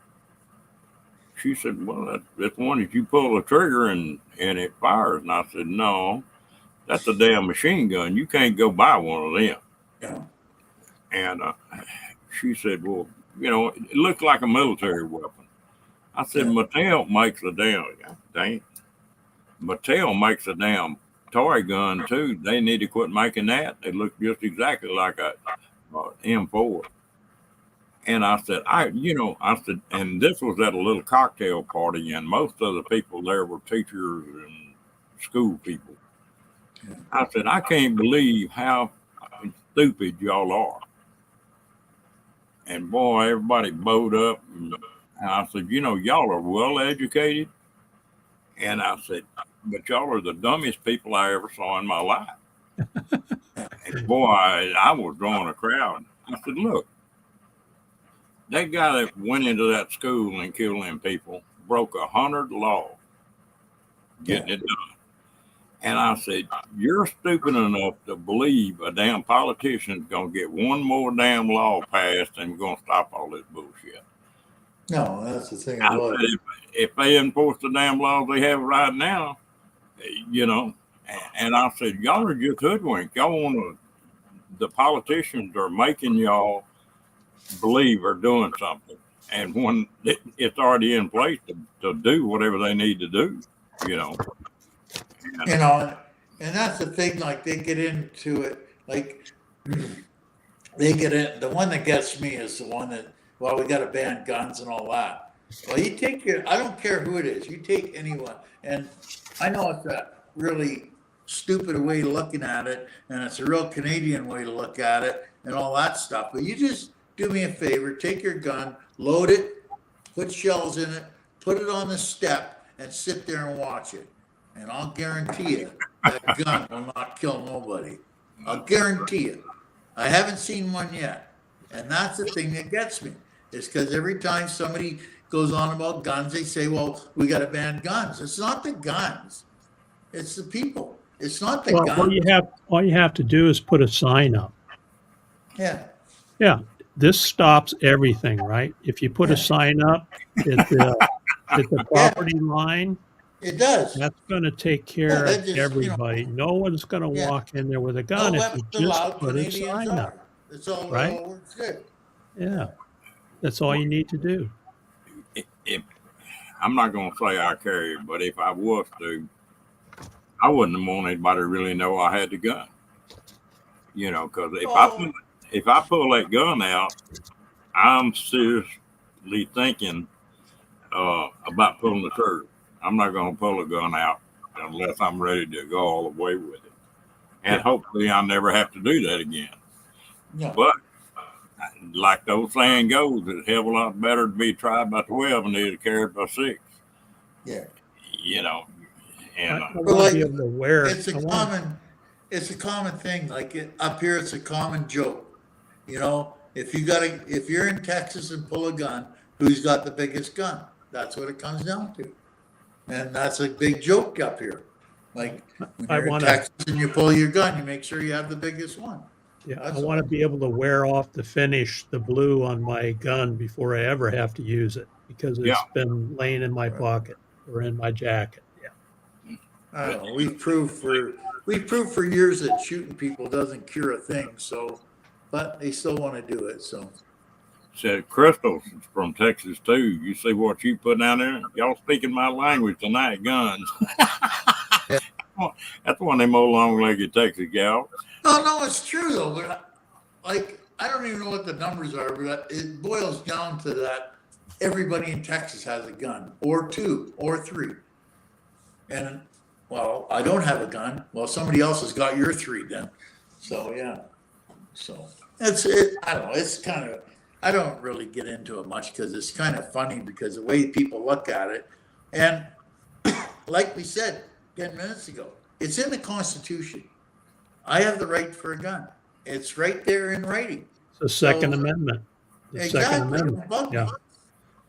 [SPEAKER 1] She said, well, that's one that you pull the trigger and it fires. And I said, no, that's a damn machine gun. You can't go buy one of them.
[SPEAKER 3] Yeah.
[SPEAKER 1] And she said, well, it looked like a military weapon. I said, Mattel makes a Mattel makes a damn toy gun too. They need to quit making that. They look just exactly like a M4. And I said, and this was at a little cocktail party, and most of the people there were teachers and school people. Yeah. I said, I can't believe how stupid y'all are. And boy, everybody bowed up. And I said, y'all are well educated. And I said, but y'all are the dumbest people I ever saw in my life. And boy, I was drawing a crowd. I said, look, that guy that went into that school and killed them people broke 100 laws getting it done. And I said, you're stupid enough to believe a damn politician's going to get one more damn law passed and going to stop all this bullshit.
[SPEAKER 3] No, that's the thing.
[SPEAKER 1] I said, if they enforce the damn laws they have right now, and I said, y'all are just hoodwinked. Y'all want the politicians are making y'all believe are doing something. And when it's already in place to do whatever they need to do,
[SPEAKER 3] And that's the thing, like they get into it, like they get in. The one that gets me is the one that, well, we got to ban guns and all that. Well, you take I don't care who it is, you take anyone. And I know it's a really stupid way of looking at it, and it's a real Canadian way to look at it and all that stuff. But you just do me a favor, take your gun, load it, put shells in it, put it on the step, and sit there and watch it. And I'll guarantee you that gun will not kill nobody. I'll guarantee you. I haven't seen one yet. And that's the thing that gets me. Is because every time somebody goes on about guns, they say, well, we got to ban guns. It's not the guns. It's the people. It's not the guns.
[SPEAKER 2] All you have to do is put a sign up.
[SPEAKER 3] Yeah.
[SPEAKER 2] Yeah. This stops everything, right? If you put a sign up at the property line,
[SPEAKER 3] it does.
[SPEAKER 2] That's going to take care of everybody. No one's going to walk in there with a gun if you just put a sign up.
[SPEAKER 3] It's all
[SPEAKER 2] right.
[SPEAKER 3] It all works good.
[SPEAKER 2] Yeah, that's all you need to do.
[SPEAKER 1] If I'm not going to say I carry it, but if I was to, I wouldn't want anybody to really know I had the gun. Because if I pull that gun out, I'm seriously thinking about pulling the trigger. I'm not going to pull a gun out unless I'm ready to go all the way with it. And hopefully I'll never have to do that again. Yeah. But like the old saying goes, it's a hell of a lot better to be tried by 12 than to carried by 6.
[SPEAKER 3] Yeah.
[SPEAKER 1] And
[SPEAKER 2] I want to be able to wear it.
[SPEAKER 3] It's a common thing. Like up here, it's a common joke. If you're in Texas and pull a gun, who's got the biggest gun? That's what it comes down to. And that's a big joke up here. Like when you're in Texas and you pull your gun, you make sure you have the biggest one.
[SPEAKER 2] Yeah, I want to be able to wear off the finish, the blue on my gun before I ever have to use it because it's been laying in my pocket or in my jacket. Yeah.
[SPEAKER 3] I don't know. We've proved for years that shooting people doesn't cure a thing. So, but they still want to do it. So.
[SPEAKER 1] Said Crystal's from Texas too. You see what you put down there? Y'all speaking my language tonight, guns. That's one of them old long-legged Texas gals.
[SPEAKER 3] No, it's true though. But I don't even know what the numbers are, but it boils down to that everybody in Texas has a gun, or 2, or 3. And well, I don't have a gun. Well, somebody else has got your 3 then. So yeah. So it's I don't know. It's kind of. I don't really get into it much because it's kind of funny because the way people look at it. And like we said 10 minutes ago, it's in the Constitution. I have the right for a gun. It's right there in writing.
[SPEAKER 2] It's the Second
[SPEAKER 3] So
[SPEAKER 2] Amendment. The Second
[SPEAKER 3] exactly,
[SPEAKER 2] Amendment.
[SPEAKER 3] don't bug me,
[SPEAKER 2] Yeah.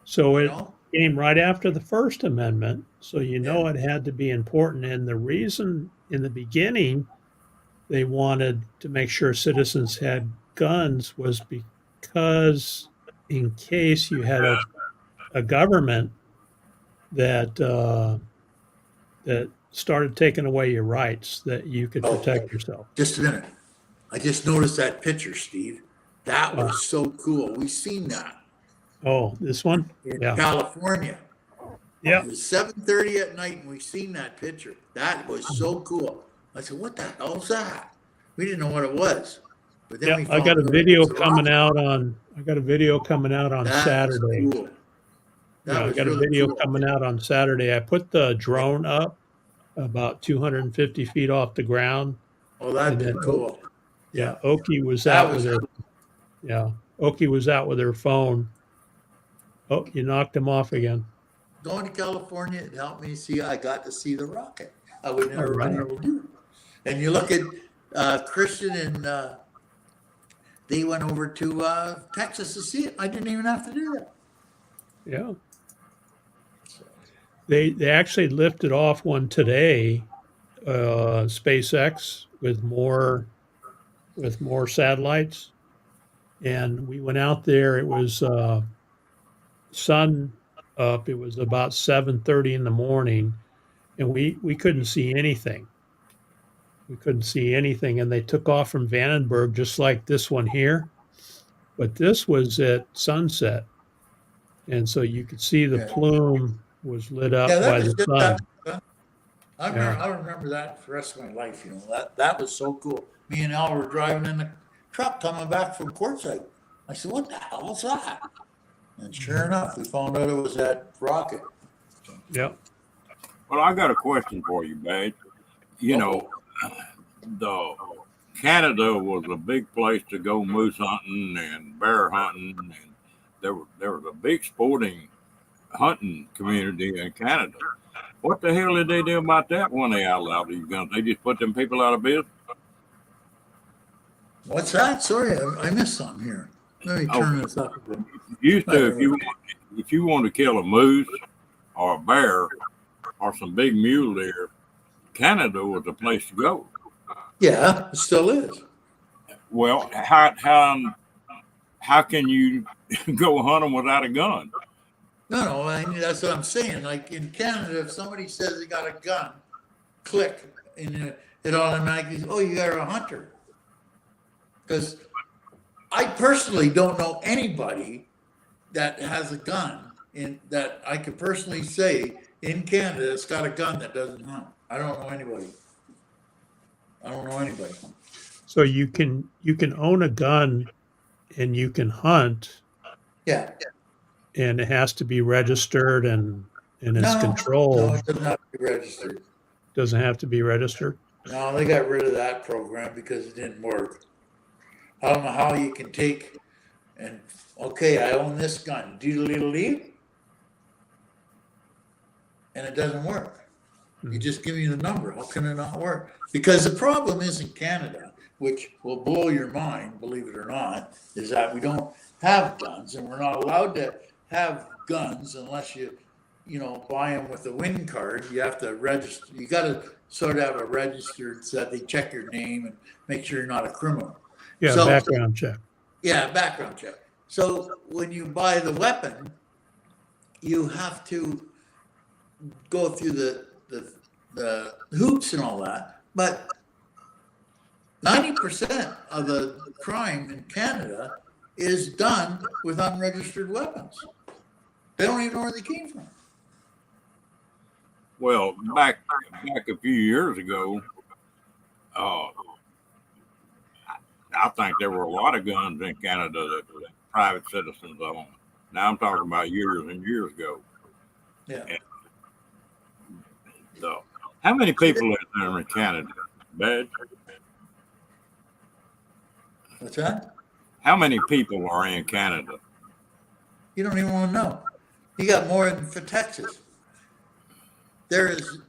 [SPEAKER 2] So
[SPEAKER 3] you
[SPEAKER 2] it
[SPEAKER 3] know?
[SPEAKER 2] came right after the First Amendment. So you know
[SPEAKER 3] Yeah.
[SPEAKER 2] it had to be important. And the reason in the beginning they wanted to make sure citizens had guns was because in case you had a government that that started taking away your rights, that you could
[SPEAKER 3] Oh,
[SPEAKER 2] protect yourself.
[SPEAKER 3] just a minute. I just noticed that picture, Steve. That
[SPEAKER 2] Uh,
[SPEAKER 3] was so cool. We seen that
[SPEAKER 2] oh, this one?
[SPEAKER 3] in
[SPEAKER 2] Yeah.
[SPEAKER 3] California.
[SPEAKER 2] Yeah.
[SPEAKER 3] It was 7:30 at night, and we seen that picture. That was so cool. I said, "What the hell's that?" We didn't know what it was, but then
[SPEAKER 2] Yeah.
[SPEAKER 3] we
[SPEAKER 2] I
[SPEAKER 3] found
[SPEAKER 2] got a
[SPEAKER 3] out it
[SPEAKER 2] video
[SPEAKER 3] was a
[SPEAKER 2] coming
[SPEAKER 3] rocket.
[SPEAKER 2] out on I got a video coming out on
[SPEAKER 3] That was
[SPEAKER 2] Saturday.
[SPEAKER 3] cool.
[SPEAKER 2] Yeah,
[SPEAKER 3] That
[SPEAKER 2] I
[SPEAKER 3] was
[SPEAKER 2] got a
[SPEAKER 3] really
[SPEAKER 2] video
[SPEAKER 3] cool.
[SPEAKER 2] coming out on Saturday. I put the drone up about 250 feet off the ground.
[SPEAKER 3] Oh, that'd
[SPEAKER 2] And
[SPEAKER 3] be
[SPEAKER 2] then,
[SPEAKER 3] cool.
[SPEAKER 2] yeah,
[SPEAKER 3] Yeah,
[SPEAKER 2] Oki was
[SPEAKER 3] that
[SPEAKER 2] out with
[SPEAKER 3] was
[SPEAKER 2] her. Yeah, Oki was out with her phone. Oh, you knocked him off again.
[SPEAKER 3] going to California. It helped me see. I got to see the rocket. I would
[SPEAKER 2] All
[SPEAKER 3] never been
[SPEAKER 2] right.
[SPEAKER 3] able to do it. And you look at Christian and they went over to Texas to see it. I didn't even have to do that.
[SPEAKER 2] Yeah. They actually lifted off one today, SpaceX with more satellites, and we went out there. It was sun up. It was about 7:30 in the morning, and we couldn't see anything. We couldn't see anything, and they took off from Vandenberg just like this one here, but this was at sunset, and so you could see the
[SPEAKER 3] Yeah,
[SPEAKER 2] plume was lit
[SPEAKER 3] yeah,
[SPEAKER 2] up
[SPEAKER 3] that
[SPEAKER 2] by
[SPEAKER 3] was
[SPEAKER 2] the
[SPEAKER 3] just that.
[SPEAKER 2] sun. Yeah.
[SPEAKER 3] I remember that for the rest of my life. You know that was so cool. Me and Al were driving in the truck coming back from Quartzsite. I said, "What the hell is that?" And sure enough, we found out it was that rocket.
[SPEAKER 2] Yep.
[SPEAKER 1] Well, I got a question for you, Badge. You know, the Canada was a big place to go moose hunting and bear hunting, and there was a big sporting hunting community in Canada. What the hell did they do about that when they outlawed these guns? They just put them people out of business.
[SPEAKER 3] What's that? Sorry, I missed something here. Let me turn this up a bit.
[SPEAKER 1] Used to, if you want to kill a moose or a bear or some big mule deer, Canada was the place to go.
[SPEAKER 3] Yeah, it still is.
[SPEAKER 1] Well, how can you go hunt them without a gun?
[SPEAKER 3] No, I mean, that's what I'm saying. Like in Canada, if somebody says they got a gun, click, and it automatically says, "Oh, you got a hunter." Because I personally don't know anybody that has a gun in that I could personally say in Canada that's got a gun that doesn't hunt. I don't know anybody. I don't know anybody.
[SPEAKER 2] So you can own a gun and you can hunt,
[SPEAKER 3] Yeah.
[SPEAKER 2] and it has to be registered and it's
[SPEAKER 3] No,
[SPEAKER 2] controlled.
[SPEAKER 3] it doesn't have to be registered.
[SPEAKER 2] Doesn't have to be registered.
[SPEAKER 3] No, they got rid of that program because it didn't work. I don't know how you can take and okay, I own this gun, doodle-dee, and it doesn't work. You just give me the number. How can it not work? Because the problem is in Canada, which will blow your mind, believe it or not, is that we don't have guns and we're not allowed to have guns unless you buy them with a WIN card. You have to register. You got to sort of have a registered so that they check your name and make sure you're not a criminal.
[SPEAKER 2] Yeah,
[SPEAKER 3] So-
[SPEAKER 2] background check.
[SPEAKER 3] Yeah, background check. So when you buy the weapon, you have to go through the hoops and all that. But 90% of the crime in Canada is done with unregistered weapons. They don't even know where they came from.
[SPEAKER 1] Well, back a few years ago, I think there were a lot of guns in Canada that private citizens owned. Now I'm talking about years and years ago.
[SPEAKER 3] Yeah.
[SPEAKER 1] So, how many people live there in Canada, Badge?
[SPEAKER 3] What's that?
[SPEAKER 1] How many people are in Canada?
[SPEAKER 3] You don't even want to know. You got more than for Texas. There is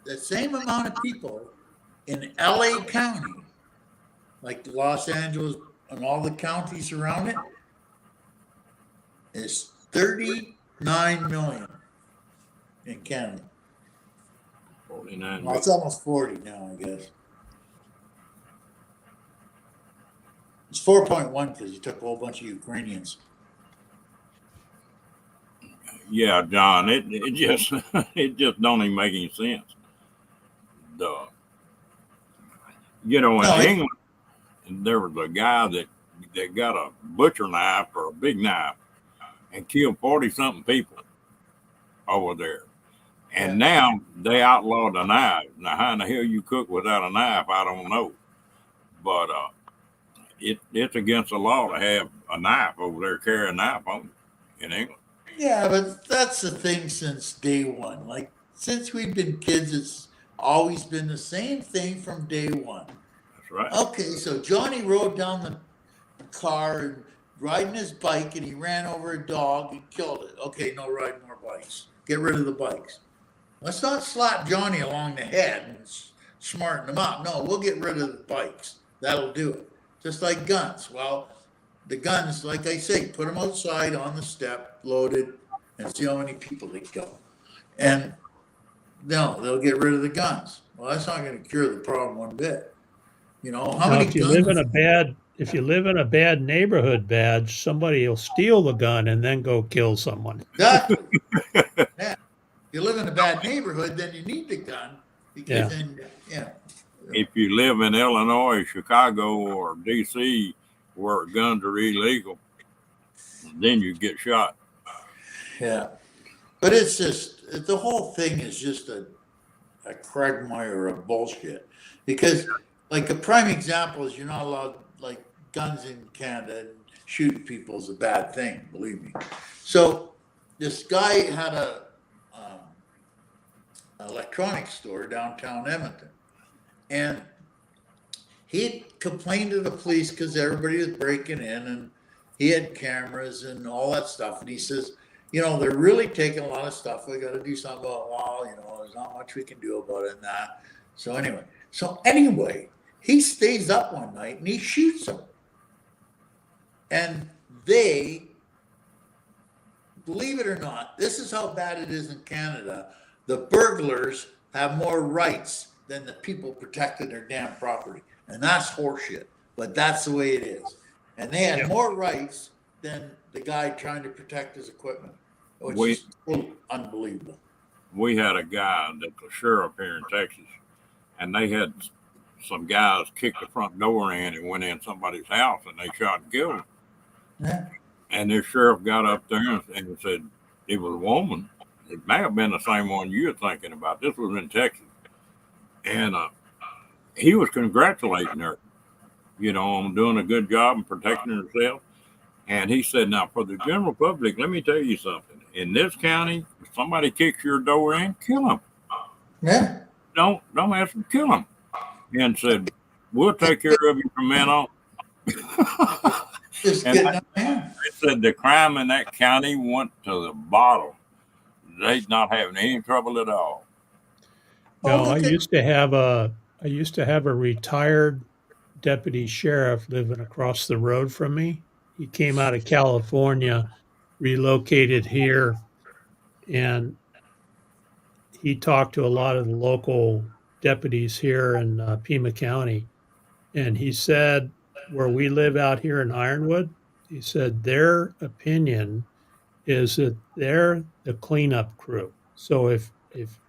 [SPEAKER 3] the same amount of people in LA County, like Los Angeles and all the counties around it, is 39 million in Canada.
[SPEAKER 1] 49
[SPEAKER 3] Well, it's almost 40 now, I guess. It's 4.1 because you took a whole bunch of Ukrainians.
[SPEAKER 1] Yeah, John, it just it just don't even make any sense. The in
[SPEAKER 3] No,
[SPEAKER 1] England, there was a guy that got a butcher knife or a big knife and killed 40 something people over there. And now they outlawed the knife. Now, how in the hell you cook without a knife, I don't know. But it's against the law to have a knife over there, carry a knife on you in England.
[SPEAKER 3] yeah, but that's the thing since day one. Like, since we've been kids, it's always been the same thing from day one.
[SPEAKER 1] That's right.
[SPEAKER 3] Okay, so Johnny rode down the car and riding his bike and he ran over a dog and killed it. Okay, no riding more bikes. Get rid of the bikes. Let's not slap Johnny along the head and smarten him up. No, we'll get rid of the bikes. That'll do it. Just like guns. Well, the guns, like I say, put them outside on the step, loaded, and see how many people they kill. And no, they'll get rid of the guns. Well, that's not going to cure the problem one bit. You know, how
[SPEAKER 2] Now,
[SPEAKER 3] many
[SPEAKER 2] if you
[SPEAKER 3] guns?
[SPEAKER 2] live in a bad neighborhood badge, somebody will steal the gun and then go kill someone.
[SPEAKER 3] Exactly. Yeah. You live in a bad neighborhood, then you need the gun because then, yeah.
[SPEAKER 1] If you live in Illinois, Chicago, or D.C., where guns are illegal, then you get shot.
[SPEAKER 3] Yeah. But it's just, the whole thing is just a quagmire of bullshit. Because, like, a prime example is you're not allowed, like, guns in Canada and shooting people is a bad thing, believe me. So, this guy had a electronics store downtown Edmonton. And he complained to the police because everybody was breaking in and he had cameras and all that stuff. And he says, you know, they're really taking a lot of stuff. We got to do something about it. Well, you know, there's not much we can do about it and that. So anyway, he stays up one night and he shoots them. And they, believe it or not, this is how bad it is in Canada. The burglars have more rights than the people protecting their damn property. And that's horseshit. But that's the way it is. And they had more rights than the guy trying to protect his equipment, which is unbelievable.
[SPEAKER 1] We had a guy that's a sheriff here in Texas, and they had some guys kick the front door in and went in somebody's house, and they shot and killed him.
[SPEAKER 3] Yeah.
[SPEAKER 1] And this sheriff got up there and said it was a woman. It may have been the same one you're thinking about. This was in Texas. And he was congratulating her, you know, on doing a good job and protecting herself. And he said, now, for the general public, let me tell you something. In this county, if somebody kicks your door in, kill them.
[SPEAKER 3] Yeah.
[SPEAKER 1] Don't ask them, kill them. And said, we'll take care of you from then on.
[SPEAKER 3] Just
[SPEAKER 1] And
[SPEAKER 3] getting
[SPEAKER 1] they
[SPEAKER 3] up there.
[SPEAKER 1] said the crime in that county went to the bottom. They're not having any trouble at all.
[SPEAKER 2] No,
[SPEAKER 3] Oh,
[SPEAKER 2] I
[SPEAKER 3] look at-
[SPEAKER 2] used to have a retired deputy sheriff living across the road from me. He came out of California, relocated here, and he talked to a lot of the local deputies here in Pima County. And he said, where we live out here in Ironwood, he said their opinion is that they're the cleanup crew. So if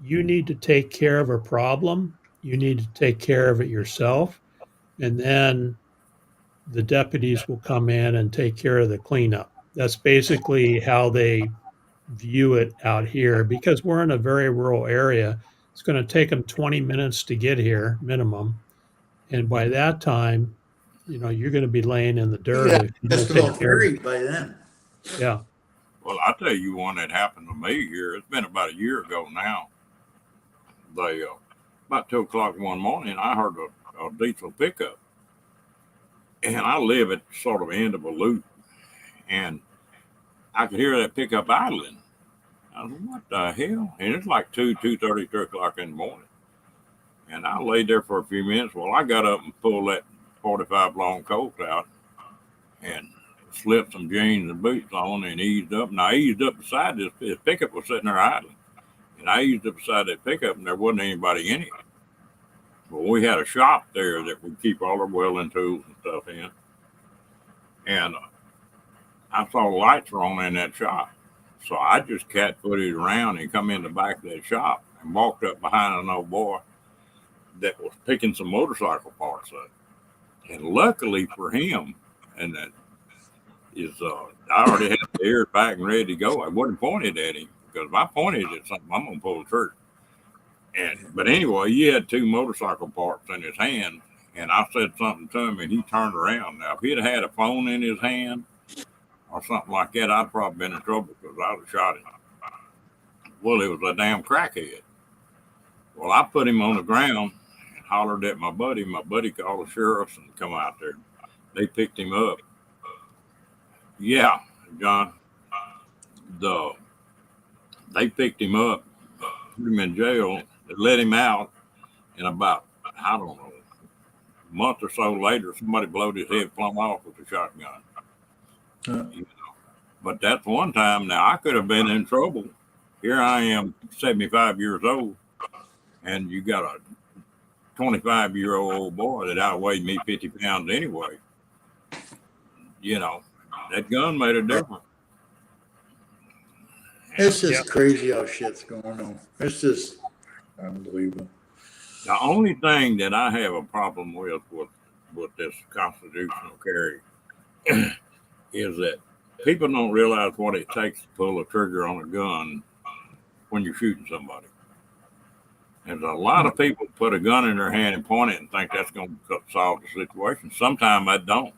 [SPEAKER 2] you need to take care of a problem, you need to take care of it yourself. And then the deputies will come in and take care of the cleanup. That's basically how they view it out here because we're in a very rural area. It's going to take them 20 minutes to get here, minimum. And by that time, you know, you're going to be laying in the dirt
[SPEAKER 3] Yeah,
[SPEAKER 2] if you don't
[SPEAKER 3] just
[SPEAKER 2] take
[SPEAKER 3] about
[SPEAKER 2] care of it.
[SPEAKER 3] buried by then.
[SPEAKER 2] Yeah.
[SPEAKER 1] Well, I'll tell you one that happened to me here. It's been about a year ago now. About 2 o'clock one morning, I heard a diesel pickup. and I live at sort of end of a loop, and I could hear that pickup idling. I was like, what the hell? And it's like 2:30, 3 o'clock in the morning. And I laid there for a few minutes. Well, I got up and pulled that 45 long coat out and slipped some jeans and boots on and eased up. And I eased up beside this pickup was sitting there idling. And I eased up beside that pickup and there wasn't anybody in it. Well, we had a shop there that we keep all our welding tools and stuff in. And I saw the lights were on in that shop. So I just cat-footed around and come in the back of that shop and walked up behind an old boy that was picking some motorcycle parts up. And luckily for him, and that is, I already had the ears back and ready to go. I wasn't pointed at him because if I pointed at something, I'm going to pull the trigger. But anyway, he had 2 motorcycle parts in his hand, and I said something to him, and he turned around. Now, if he'd had a phone in his hand or something like that, I'd probably been in trouble because I'd have shot him. Well, it was a damn crackhead. Well, I put him on the ground and hollered at my buddy. My buddy called the sheriffs and come out there. They picked him up. Yeah, John. They picked him up, put him in jail, they let him out, and about, I don't know, a month or so later, somebody blowed his head plumb off with a shotgun. You know. But that's one time. Now, I could have been in trouble. Here I am, 75 years old, and you got a 25-year-old boy that outweighed me 50 pounds anyway. You know, that gun made a difference.
[SPEAKER 3] It's just crazy how shit's going on. It's just unbelievable.
[SPEAKER 1] The only thing that I have a problem with this constitutional carry is that people don't realize what it takes to pull a trigger on a gun when you're shooting somebody. There's a lot of people put a gun in their hand and point it and think that's going to solve the situation. Sometimes I don't.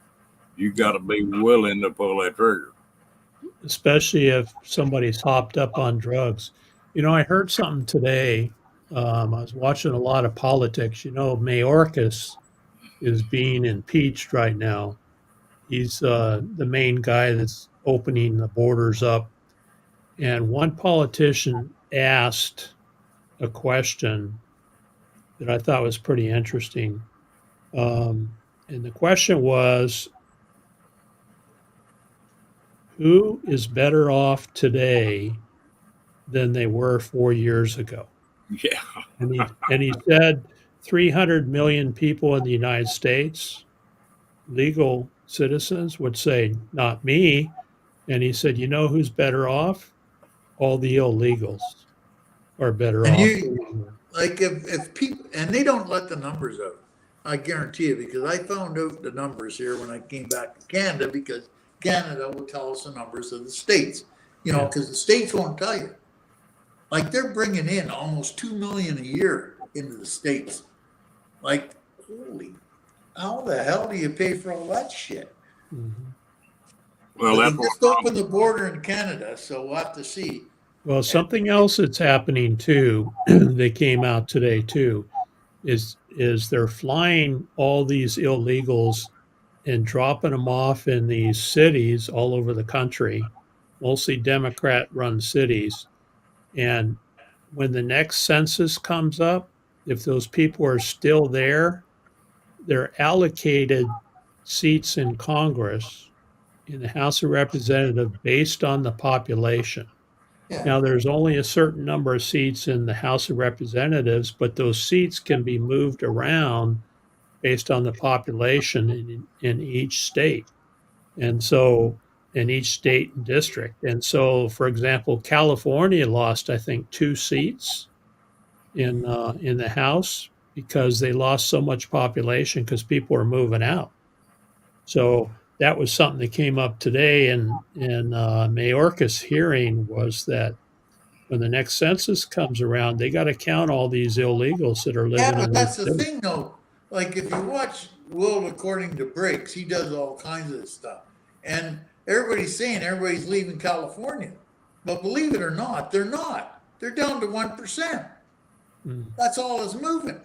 [SPEAKER 1] You got to be willing to pull that trigger.
[SPEAKER 2] Especially if somebody's hopped up on drugs. You know, I heard something today. I was watching a lot of politics. You know, Mayorkas is being impeached right now. He's the main guy that's opening the borders up. And one politician asked a question that I thought was pretty interesting. And the question was, who is better off today than they were 4 years ago?
[SPEAKER 1] Yeah.
[SPEAKER 2] And he said 300 million people in the United States, legal citizens, would say, not me. And he said, you know who's better off? All the illegals are better
[SPEAKER 3] And
[SPEAKER 2] off.
[SPEAKER 3] you, like if people, and they don't let the numbers out, I guarantee you, because I found out the numbers here when I came back to Canada, because Canada will tell us the numbers of the states, you know, because the states won't tell you. Like they're bringing in almost 2 million a year into the states. Like, holy, how the hell do you pay for all that shit?
[SPEAKER 2] Mm-hmm.
[SPEAKER 1] Well,
[SPEAKER 3] But
[SPEAKER 1] that's
[SPEAKER 3] they just opened the border in Canada, so we'll have to see.
[SPEAKER 2] Well, something else that's happening too, they came out today too, is they're flying all these illegals and dropping them off in these cities all over the country, mostly Democrat-run cities. And when the next census comes up, if those people are still there, they're allocated seats in Congress, in the House of Representatives, based on the population.
[SPEAKER 3] Yeah.
[SPEAKER 2] Now, there's only a certain number of seats in the House of Representatives, but those seats can be moved around based on the population in each state. And so, in each state and district. And so, for example, California lost, I think, 2 seats in the House because they lost so much population because people are moving out. So that was something that came up today in Mayorkas' hearing, was that when the next census comes around, they got to count all these illegals that are living
[SPEAKER 3] Yeah, but
[SPEAKER 2] in
[SPEAKER 3] that's
[SPEAKER 2] these
[SPEAKER 3] the
[SPEAKER 2] cities.
[SPEAKER 3] thing though. Like if you watch World According to Breaks, he does all kinds of stuff. And everybody's saying everybody's leaving California. But believe it or not, they're not. They're down to 1%. That's all that's moving.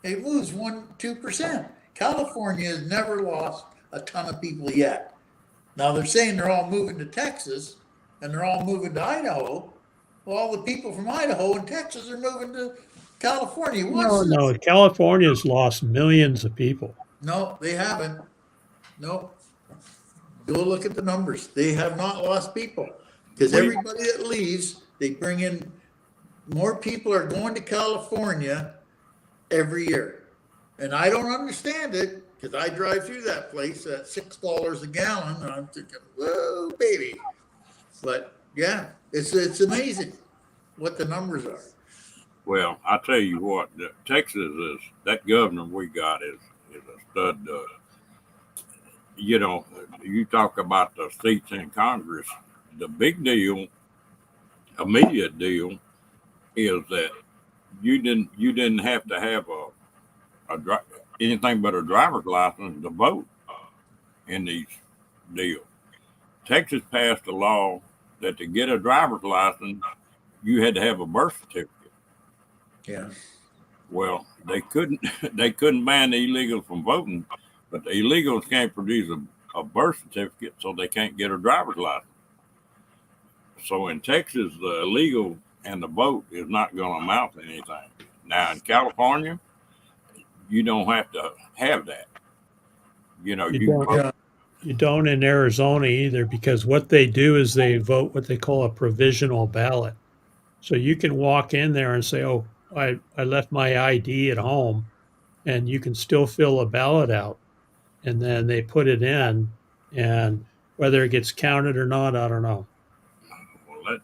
[SPEAKER 3] It moves 1%, 2%. California has never lost a ton of people yet. Now they're saying they're all moving to Texas and they're all moving to Idaho. Well, all the people from Idaho and Texas are moving to California. What's
[SPEAKER 2] No,
[SPEAKER 3] this?
[SPEAKER 2] California's lost millions of people.
[SPEAKER 3] No, they haven't. No. Go look at the numbers. They have not lost people because
[SPEAKER 1] We-
[SPEAKER 3] everybody that leaves, they bring in more people are going to California every year. And I don't understand it because I drive through that place at $6 a gallon and I'm thinking, whoa, baby. But yeah, it's amazing what the numbers are.
[SPEAKER 1] Well, I tell you what, Texas is that governor we got is a stud. You know, you talk about the seats in Congress. The big deal, immediate deal, is that you didn't have to have anything but a driver's license to vote in these deals. Texas passed a law that to get a driver's license, you had to have a birth certificate.
[SPEAKER 3] Yeah.
[SPEAKER 1] Well, they couldn't they couldn't ban the illegals from voting, but the illegals can't produce a birth certificate, so they can't get a driver's license. So in Texas, the illegal and the vote is not going to amount to anything. Now in California, you don't have to have that. You know,
[SPEAKER 2] You
[SPEAKER 1] you
[SPEAKER 2] don't.
[SPEAKER 1] vote.
[SPEAKER 3] Yeah.
[SPEAKER 2] You don't in Arizona either, because what they do is they vote what they call a provisional ballot. So you can walk in there and say, "Oh, I left my ID at home," and you can still fill a ballot out, and then they put it in, and whether it gets counted or not, I don't know.
[SPEAKER 1] Well, that,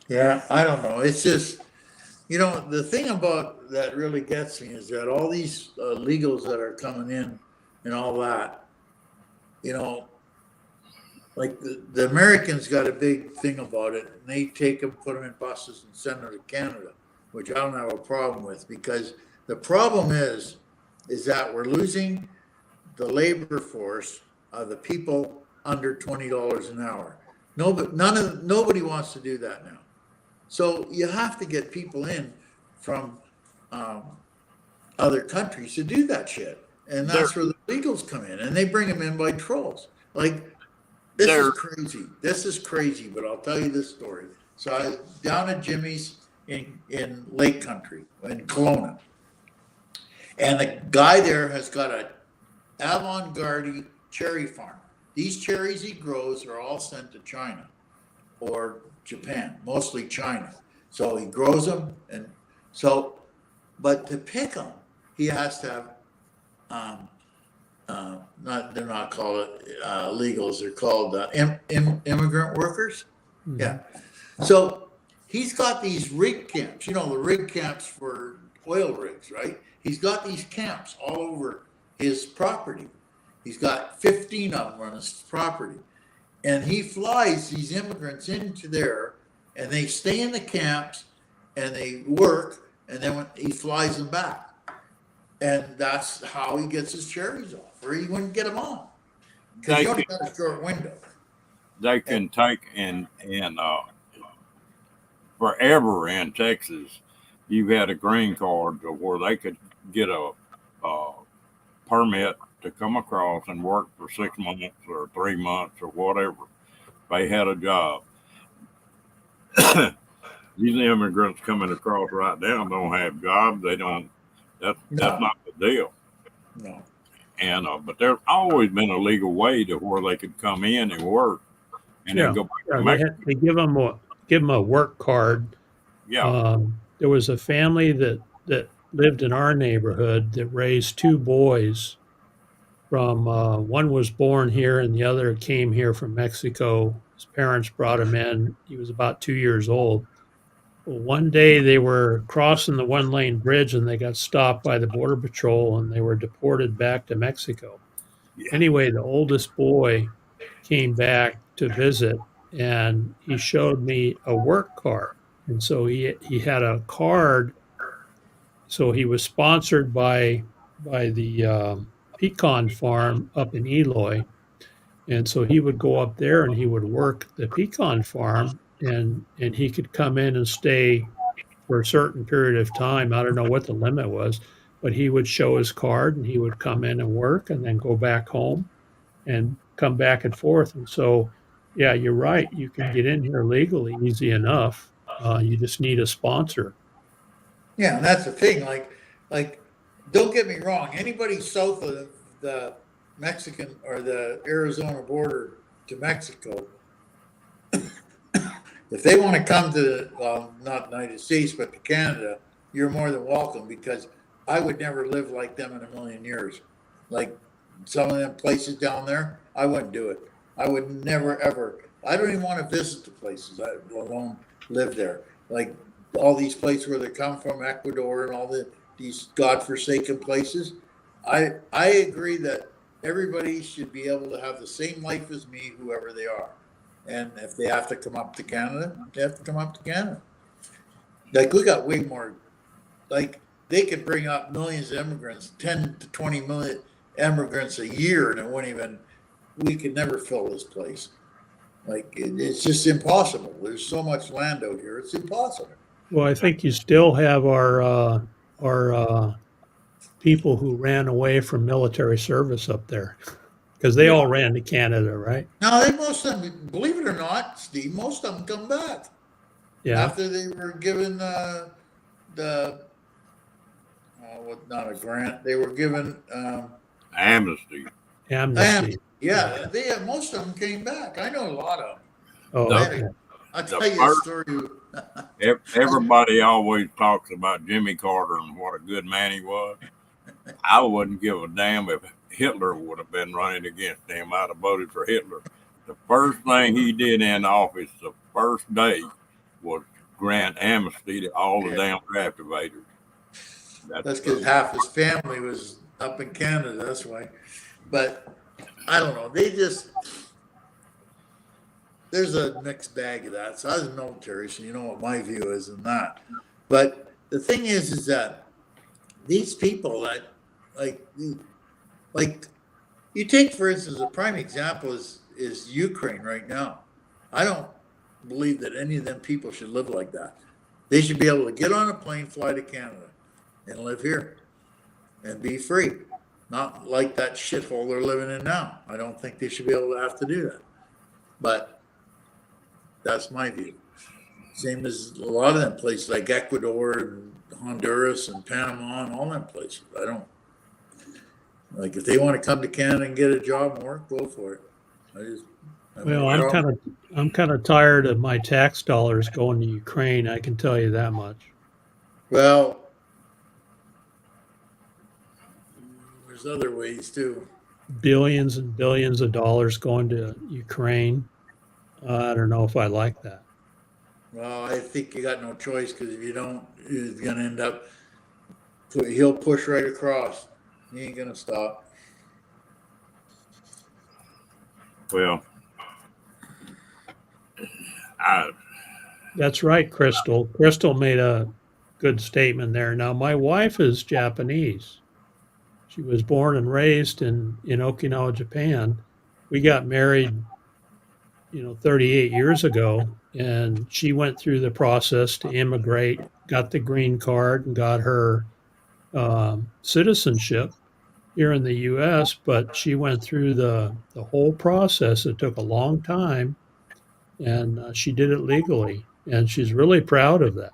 [SPEAKER 3] Yeah, I don't know. It's just, the thing about that really gets me is that all these legals that are coming in and all that, like the Americans got a big thing about it, and they take them, put them in buses, and send them to Canada, which I don't have a problem with because the problem is that we're losing the labor force of the people under $20 an hour. Nobody wants to do that now. So you have to get people in from other countries to do that shit, and that's where the legals come in, and they bring them in by trolls. Like this is crazy. This is crazy, but I'll tell you this story. So I was down at Jimmy's in Lake Country in Kelowna, and the guy there has got a avant-garde cherry farm. These cherries he grows are all sent to China or Japan, mostly China. So he grows them, and so, but to pick them, he has to have they're not called legals, they're called immigrant workers.
[SPEAKER 2] Mhm.
[SPEAKER 3] Yeah. So he's got these rig camps, the rig camps for oil rigs, right? He's got these camps all over his property. He's got 15 of them on his property. And he flies these immigrants into there, and they stay in the camps and they work, and then when he flies them back. And that's how he gets his cherries off, or he wouldn't get them on. Because you only got a short window.
[SPEAKER 1] they can take and forever in Texas, you've had a green card where they could get a permit to come across and work for 6 months or 3 months or whatever. They had a job. These immigrants coming across right now don't have jobs. They don't. That's not the deal.
[SPEAKER 3] No.
[SPEAKER 1] And but there's always been a legal way to where they could come in and work, and then go back to Mexico.
[SPEAKER 2] They give them a work card.
[SPEAKER 1] Yeah.
[SPEAKER 2] There was a family that lived in our neighborhood that raised two boys. From one was born here and the other came here from Mexico. His parents brought him in. He was about 2 years old. Well, one day they were crossing the one-lane bridge and they got stopped by the Border Patrol and they were deported back to Mexico.
[SPEAKER 1] Yeah.
[SPEAKER 2] Anyway, the oldest boy came back to visit and he showed me a work card. And so he had a card. So he was sponsored by the pecan farm up in Eloy. And so he would go up there and he would work the pecan farm and he could come in and stay for a certain period of time. I don't know what the limit was, but he would show his card and he would come in and work and then go back home and come back and forth. And so, yeah, you're right. You can get in here legally easy enough. You just need a sponsor.
[SPEAKER 3] Yeah, and that's the thing. Like, don't get me wrong. Anybody south of the Mexican or the Arizona border to Mexico, if they want to come to, not the United States, but to Canada, you're more than welcome, because I would never live like them in a million years. Like some of them places down there, I wouldn't do it. I would never, ever. I don't even want to visit the places, let alone live there. Like all these places where they come from, Ecuador and all these godforsaken places. I agree that everybody should be able to have the same life as me, whoever they are. And if they have to come up to Canada, they have to come up to Canada. Like we got way more, like they could bring up millions of immigrants, 10 to 20 million immigrants a year, and it wouldn't even, we could never fill this place. Like it's just impossible. There's so much land out here. It's impossible.
[SPEAKER 2] Well, I think you still have our people who ran away from military service up there because they
[SPEAKER 3] Yeah.
[SPEAKER 2] all ran to Canada, right?
[SPEAKER 3] Now, most of them, believe it or not, Steve, most of them come back
[SPEAKER 2] Yeah.
[SPEAKER 3] after they were given not a grant. They were given
[SPEAKER 1] Amnesty.
[SPEAKER 2] Amnesty.
[SPEAKER 3] yeah. Most of them came back. I know a lot of them.
[SPEAKER 2] Oh,
[SPEAKER 1] The-
[SPEAKER 2] okay.
[SPEAKER 3] I'll
[SPEAKER 1] The
[SPEAKER 3] tell you a
[SPEAKER 1] first-
[SPEAKER 3] story.
[SPEAKER 1] Everybody always talks about Jimmy Carter and what a good man he was. I wouldn't give a damn if Hitler would have been running against him. I'd have voted for Hitler. The first thing he did in office, the first day, was grant amnesty to all the damn draft evaders.
[SPEAKER 3] That's because half his family was up in Canada. That's why. But I don't know. There's a mixed bag of that. So I was military, so you know what my view is on that. But the thing is that these people that like you take, for instance, a prime example is Ukraine right now. I don't believe that any of them people should live like that. They should be able to get on a plane, fly to Canada, and live here and be free. Not like that shithole they're living in now. I don't think they should be able to have to do that. But that's my view. Same as a lot of them places like Ecuador and Honduras and Panama and all them places. I don't like, if they want to come to Canada and get a job and work, go for it.
[SPEAKER 2] Well, I'm kind of tired of my tax dollars going to Ukraine. I can tell you that much.
[SPEAKER 3] Well, there's other ways too.
[SPEAKER 2] Billions and billions of dollars going to Ukraine. I don't know if I like that.
[SPEAKER 3] Well, I think you got no choice, because if you don't, he's going to end up, he'll push right across. He ain't going to stop.
[SPEAKER 1] Well,
[SPEAKER 2] That's right, Crystal. Crystal made a good statement there. Now, my wife is Japanese. She was born and raised in Okinawa, Japan. We got married, 38 years ago, and she went through the process to immigrate, got the green card, and got her citizenship here in the U.S. But she went through the whole process. It took a long time, and she did it legally, and she's really proud of that.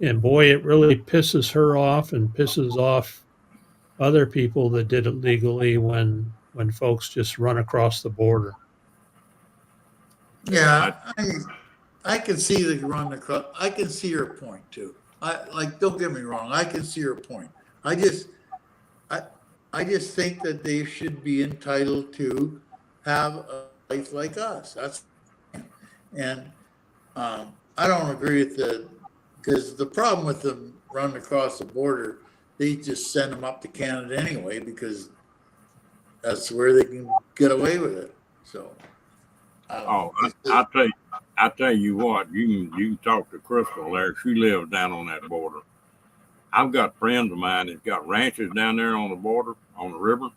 [SPEAKER 2] And boy, it really pisses her off and pisses off other people that did it legally when folks just run across the border.
[SPEAKER 3] Yeah, I can see the run across. I can see her point too. Don't get me wrong. I can see her point. I just think that they should be entitled to have a life like us. And I don't agree with because the problem with them running across the border, they just send them up to Canada anyway, because that's where they can get away with it. So.
[SPEAKER 1] I'll tell you what. You can talk to Crystal there. She lives down on that border. I've got friends of mine that's got ranches down there on the border, on the river,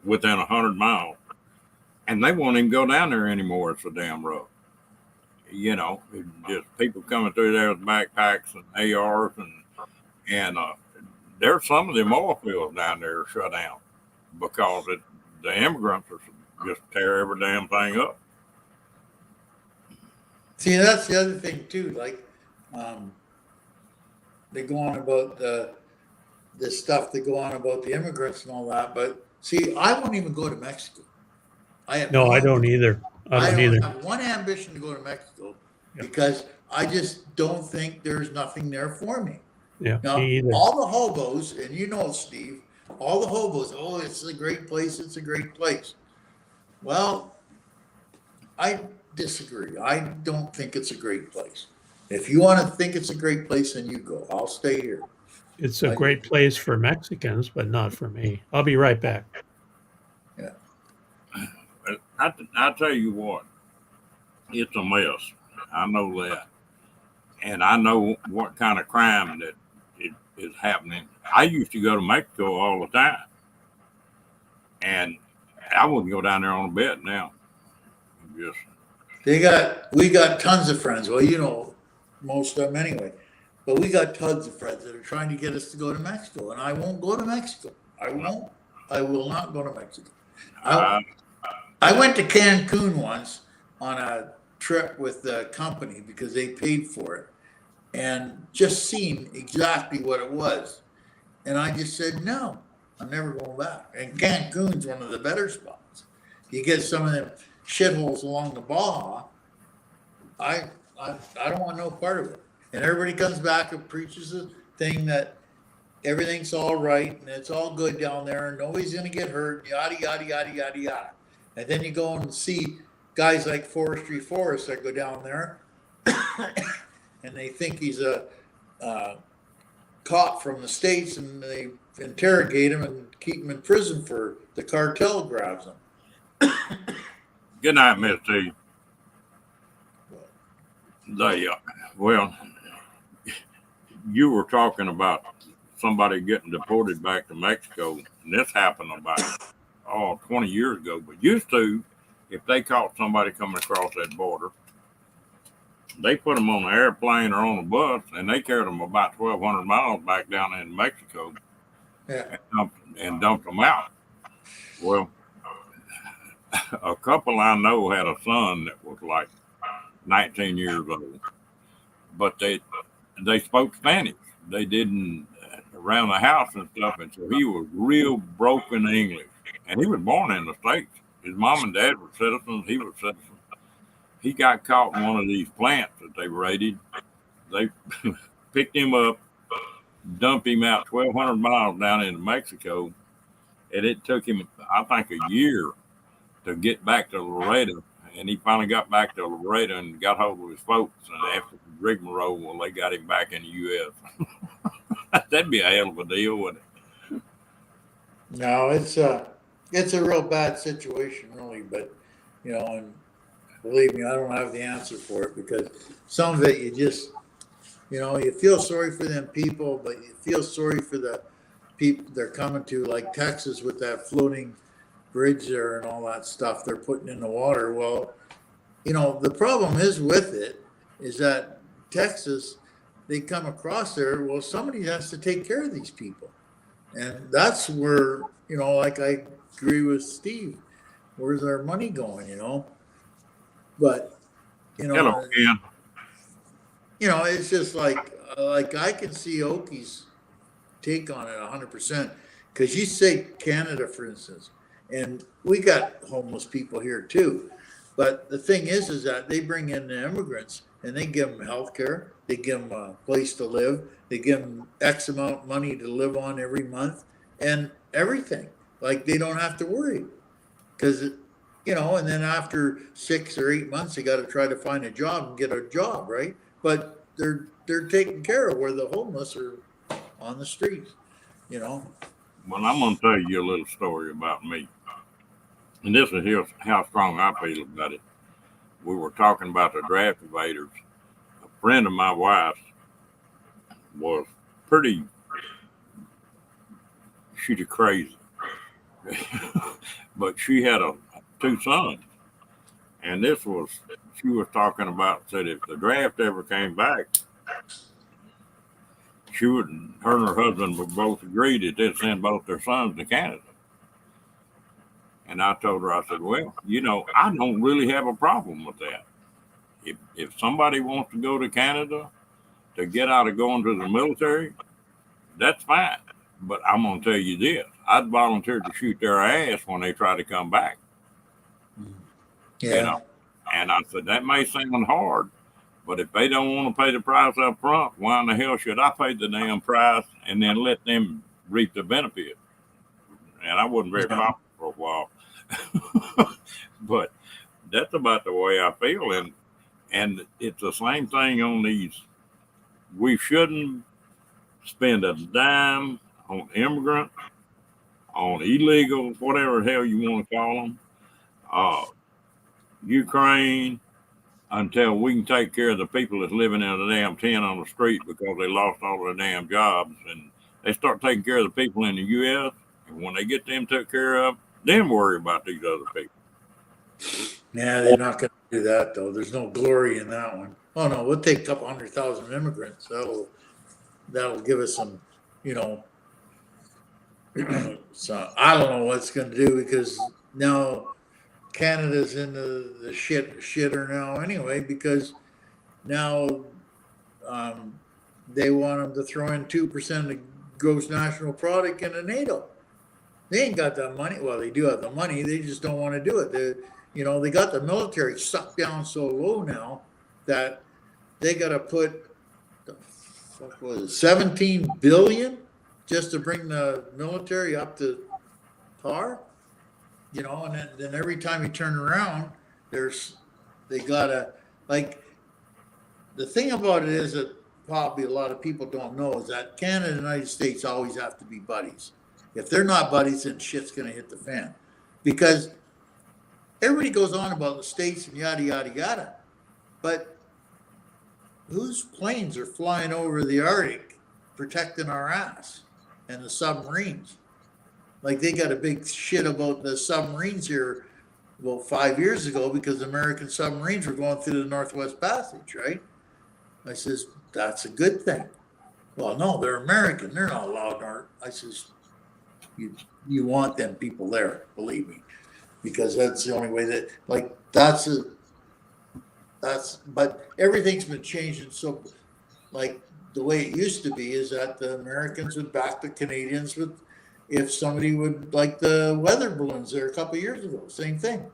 [SPEAKER 1] within 100 miles, and they won't even go down there anymore. It's so damn rough. It's just people coming through there with backpacks and ARs, and there's some of them oil fields down there shut down because the immigrants are just tear every damn thing up.
[SPEAKER 3] See, that's the other thing too. Like, they go on about this stuff. They go on about the immigrants and all that. But see, I won't even go to Mexico. I have
[SPEAKER 2] No, I don't either. I don't either.
[SPEAKER 3] have one ambition to go to Mexico
[SPEAKER 2] Yeah.
[SPEAKER 3] because I just don't think there's nothing there for me.
[SPEAKER 2] Yeah,
[SPEAKER 3] Now,
[SPEAKER 2] me either.
[SPEAKER 3] all the hobos, and you know, Steve, all the hobos, oh, it's a great place. It's a great place. Well, I disagree. I don't think it's a great place. If you want to think it's a great place, then you go. I'll stay here.
[SPEAKER 2] It's a great place for Mexicans, but not for me. I'll be right back.
[SPEAKER 3] Yeah.
[SPEAKER 1] I tell you what, it's a mess. I know that. And I know what kind of crime that is happening. I used to go to Mexico all the time. And I wouldn't go down there on a bet now. Just
[SPEAKER 3] We got tons of friends. Well, you know, most of them anyway. But we got tons of friends that are trying to get us to go to Mexico, and I won't go to Mexico. I won't. I will not go to Mexico. I went to Cancun once on a trip with the company because they paid for it, and just seen exactly what it was. And I just said, no, I'm never going back. And Cancun's one of the better spots. You get some of them shitholes along the Baja. I don't want no part of it. And everybody comes back and preaches a thing that everything's all right and it's all good down there and nobody's going to get hurt, yada, yada, yada, yada, yada. And then you go and see guys like Forestry Forrest that go down there and they think he's a cop from the States and they interrogate him and keep him in prison for the cartel grabs him.
[SPEAKER 1] good night, Miss T. Well, you were talking about somebody getting deported back to Mexico, and this happened about 20 years ago. But used to, if they caught somebody coming across that border, they put them on an airplane or on a bus, and they carried them about 1,200 miles back down into Mexico,
[SPEAKER 3] Yeah.
[SPEAKER 1] and dumped them out. Well, a couple I know had a son that was like 19 years old, but they spoke Spanish. They didn't around the house and stuff, and so he was real broken English. And he was born in the States. His mom and dad were citizens. He was citizen. He got caught in one of these plants that they raided. They picked him up, dumped him out 1,200 miles down into Mexico, and it took him, I think, a year to get back to Laredo. And he finally got back to Laredo and got hold of his folks. And after the rigmarole, well, they got him back in the U.S. That'd be a hell of a deal, wouldn't it?
[SPEAKER 3] No, it's a real bad situation, really. But you know, and believe me, I don't have the answer for it because some of it you just, you know, you feel sorry for them people, but you feel sorry for the people they're coming to, like Texas with that floating bridge there and all that stuff they're putting in the water. Well, you know, the problem is with it is that Texas, they come across there. Well, somebody has to take care of these people. And that's where, you know, like I agree with Steve, where's our money going, you know? But, you know,
[SPEAKER 1] Hello, Ken.
[SPEAKER 3] you know, it's just like I can see Oki's take on it 100%. Because you say Canada, for instance, and we got homeless people here too. But the thing is that they bring in the immigrants and they give them health care. They give them a place to live. They give them X amount of money to live on every month and everything. Like they don't have to worry because, you know, and then after 6 or 8 months, they got to try to find a job and get a job, right? But they're taken care of where the homeless are on the streets, you know.
[SPEAKER 1] Well, I'm going to tell you a little story about me. And this is how strong I feel about it. We were talking about the draft evaders. A friend of my wife's was pretty she's crazy. But she had 2 sons. And she was talking about, said if the draft ever came back, her and her husband would both agreed that they'd send both their sons to Canada. And I told her, I said, well, I don't really have a problem with that. If somebody wants to go to Canada to get out of going to the military, that's fine. But I'm going to tell you this, I'd volunteer to shoot their ass when they try to come back.
[SPEAKER 3] Yeah.
[SPEAKER 1] And I said, that may sound hard, but if they don't want to pay the price up front, why in the hell should I pay the damn price and then let them reap the benefit? And I wasn't very popular for a while. But that's about the way I feel. And it's the same thing on these. We shouldn't spend a dime on immigrants, on illegals, whatever the hell you want to call them, Ukraine, until we can take care of the people that's living in a damn tent on the street because they lost all their damn jobs. And they start taking care of the people in the U.S., and when they get them took care of, then worry about these other people.
[SPEAKER 3] Yeah, they're not going to do that, though. There's no glory in that one. Oh, no, we'll take a couple 100,000 immigrants. That'll give us some, so I don't know what's going to do, because now Canada's in the shitter now anyway, because now they want them to throw in 2% of gross national product into NATO. They ain't got that money. Well, they do have the money. They just don't want to do it. They got the military sucked down so low now that they got to put, the fuck was it, 17 billion just to bring the military up to par. And then every time you turn around, they gotta, like, the thing about it is that probably a lot of people don't know is that Canada and the United States always have to be buddies. If they're not buddies, then shit's gonna hit the fan, because everybody goes on about the states and yada yada yada, but whose planes are flying over the Arctic protecting our ass and the submarines? Like, they got a big shit about the submarines here about 5 years ago because American submarines were going through the Northwest Passage, right? I says, that's a good thing. Well, no, they're American. They're not allowed. I says, you want them people there, believe me, because that's the only way that, like, but everything's been changing. So, like, the way it used to be is that the Americans would back the Canadians with, if somebody would, like the weather balloons there a couple of years ago, same thing.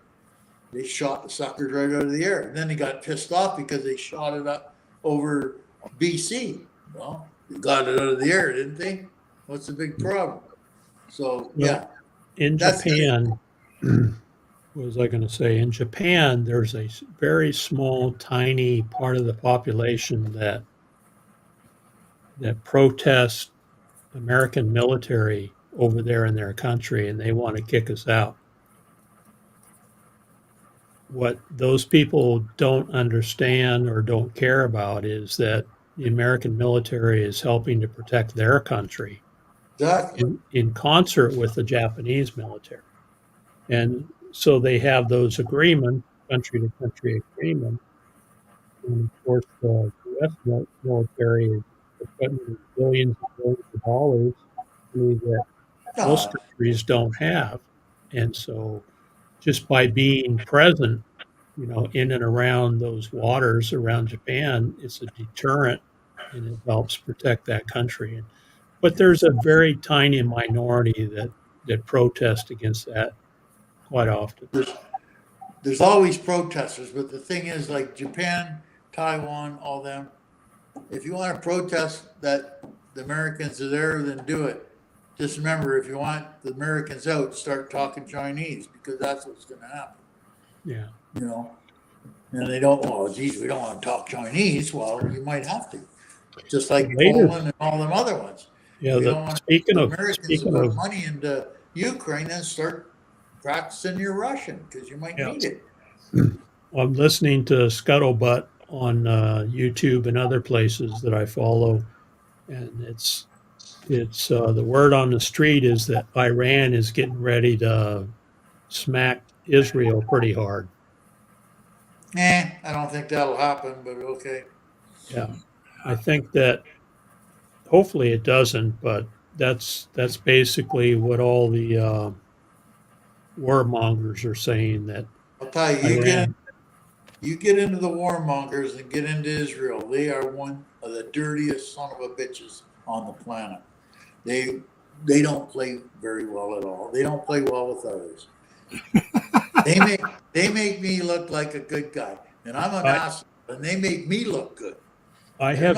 [SPEAKER 3] They shot the suckers right out of the air. And then they got pissed off because they shot it up over BC. Well, they got it out of the air, didn't they? What's the big problem? So, yeah.
[SPEAKER 2] In Japan, what was I going to say? In Japan, there's a very small, tiny part of the population that protests American military over there in their country, and they want to kick us out. What those people don't understand or don't care about is that the American military is helping to protect their country in concert with the Japanese military. And so they have those agreements, country to country agreements. And of course, the U.S. military is putting billions and billions of dollars that most countries don't have. And so just by being present, in and around those waters around Japan, it's a deterrent, and it helps protect that country. But there's a very tiny minority that protest against that quite often.
[SPEAKER 3] There's always protesters, but the thing is, like Japan, Taiwan, all them, if you want to protest that the Americans are there, then do it. Just remember, if you want the Americans out, start talking Chinese, because that's what's going to happen.
[SPEAKER 2] Yeah.
[SPEAKER 3] And they don't, oh, geez, we don't want to talk Chinese. Well, you might have to. Just like Poland and all them other ones.
[SPEAKER 2] Yeah,
[SPEAKER 3] speaking of put money into Ukraine, then start practicing your Russian, because you might need it.
[SPEAKER 2] I'm listening to Scuttlebutt on YouTube and other places that I follow, and it's the word on the street is that Iran is getting ready to smack Israel pretty hard.
[SPEAKER 3] I don't think that'll happen, but okay.
[SPEAKER 2] Yeah, I think that hopefully it doesn't, but that's basically what all the warmongers are saying, that
[SPEAKER 3] I'll tell you,
[SPEAKER 2] Iran.
[SPEAKER 3] you get into the warmongers and get into Israel. They are one of the dirtiest son of a bitches on the planet. They they don't play very well at all. They don't play well with others. They make they make me look like a good guy, and I'm an
[SPEAKER 2] I
[SPEAKER 3] asshole, and they make me look good.
[SPEAKER 2] I
[SPEAKER 3] They're not.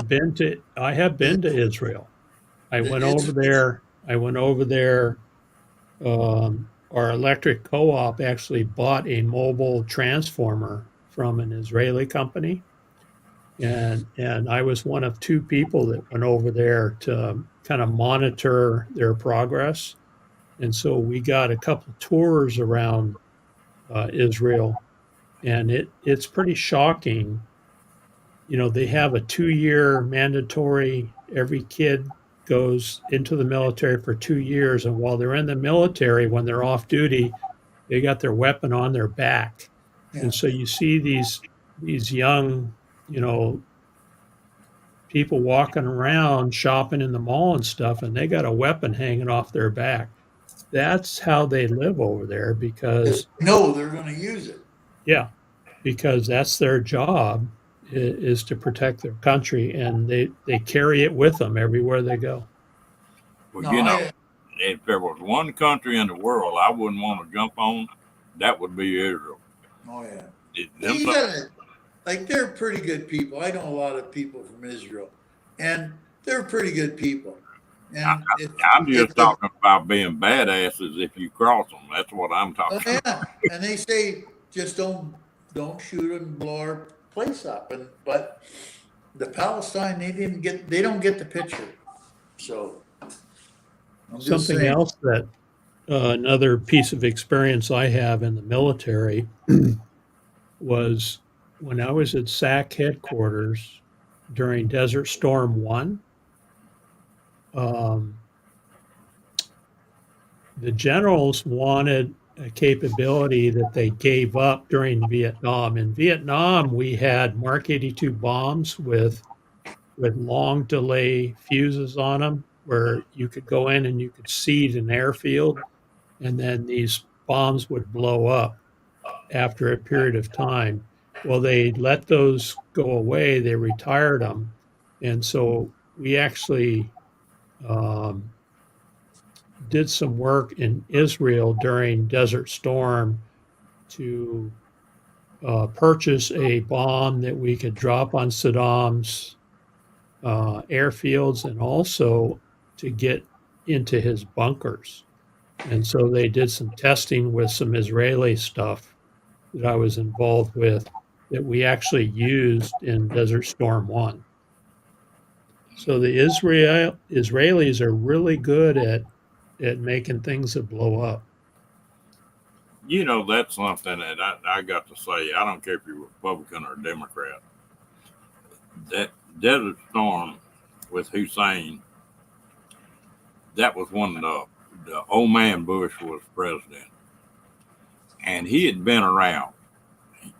[SPEAKER 2] have been to Israel. I went over
[SPEAKER 3] It's
[SPEAKER 2] there. I went over there. Our electric co-op actually bought a mobile transformer from an Israeli company, and I was one of two people that went over there to kind of monitor their progress. And so we got a couple tours around Israel, and it's pretty shocking. You know, they have a 2 year mandatory. Every kid goes into the military for 2 years, and while they're in the military, when they're off duty, they got their weapon on their back.
[SPEAKER 3] yeah.
[SPEAKER 2] And so you see these young, you know, people walking around shopping in the mall and stuff, and they got a weapon hanging off their back. That's how they live over there because,
[SPEAKER 3] No, they're going to use it.
[SPEAKER 2] yeah, because that's their job, is to protect their country, and they carry it with them everywhere they go.
[SPEAKER 1] Well,
[SPEAKER 3] No,
[SPEAKER 1] you know, if there was one country in the world I wouldn't want to jump on, that would be Israel.
[SPEAKER 3] oh yeah.
[SPEAKER 1] Them
[SPEAKER 3] You gotta, like, they're pretty good people. I know a lot of people from Israel, and they're pretty good people. And
[SPEAKER 1] I'm just talking about being badasses if you cross them. That's what I'm
[SPEAKER 3] oh
[SPEAKER 1] talking about.
[SPEAKER 3] yeah, and they say just don't shoot and blow our place up. And but the Palestine, they don't get the picture. So I'm just
[SPEAKER 2] Something
[SPEAKER 3] saying.
[SPEAKER 2] else that another piece of experience I have in the military was when I was at SAC headquarters during Desert Storm 1. Um, the generals wanted a capability that they gave up during Vietnam. In Vietnam, we had Mark 82 bombs with long delay fuses on them, where you could go in and you could seed an airfield, and then these bombs would blow up after a period of time. Well, they let those go away. They retired them, and so we actually um, did some work in Israel during Desert Storm to purchase a bomb that we could drop on Saddam's airfields, and also to get into his bunkers. And so they did some testing with some Israeli stuff that I was involved with, that we actually used in Desert Storm 1. So the Israelis are really good at making things that blow up.
[SPEAKER 1] You know, that's something that I got to say. I don't care if you're Republican or Democrat. That Desert Storm with Hussein, that was when the old man Bush was president. And he had been around.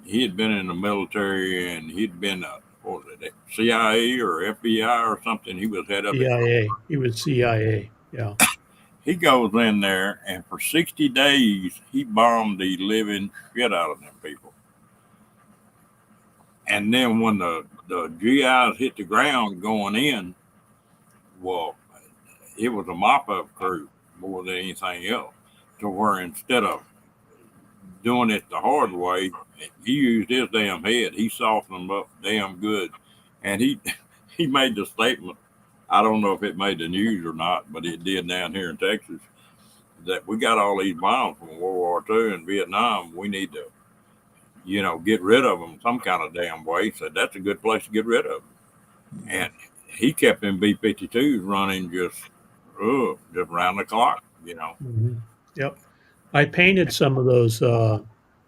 [SPEAKER 1] He had been in the military, and he'd been, what was it, CIA or FBI or something. He was head of it.
[SPEAKER 2] CIA. He was CIA. Yeah.
[SPEAKER 1] He goes in there, and for 60 days, he bombed the living shit out of them people. And then when the GIs hit the ground going in, well, it was a mop up crew more than anything else. To where instead of doing it the hard way, he used his damn head. He softened them up damn good. And he he made the statement. I don't know if it made the news or not, but it did down here in Texas, that we got all these bombs from World War II and Vietnam. We need to, get rid of them some kind of damn way. He said that's a good place to get rid of them. And he kept them B-52s running just round the clock.
[SPEAKER 2] Mm-hmm. Yep. I painted some of those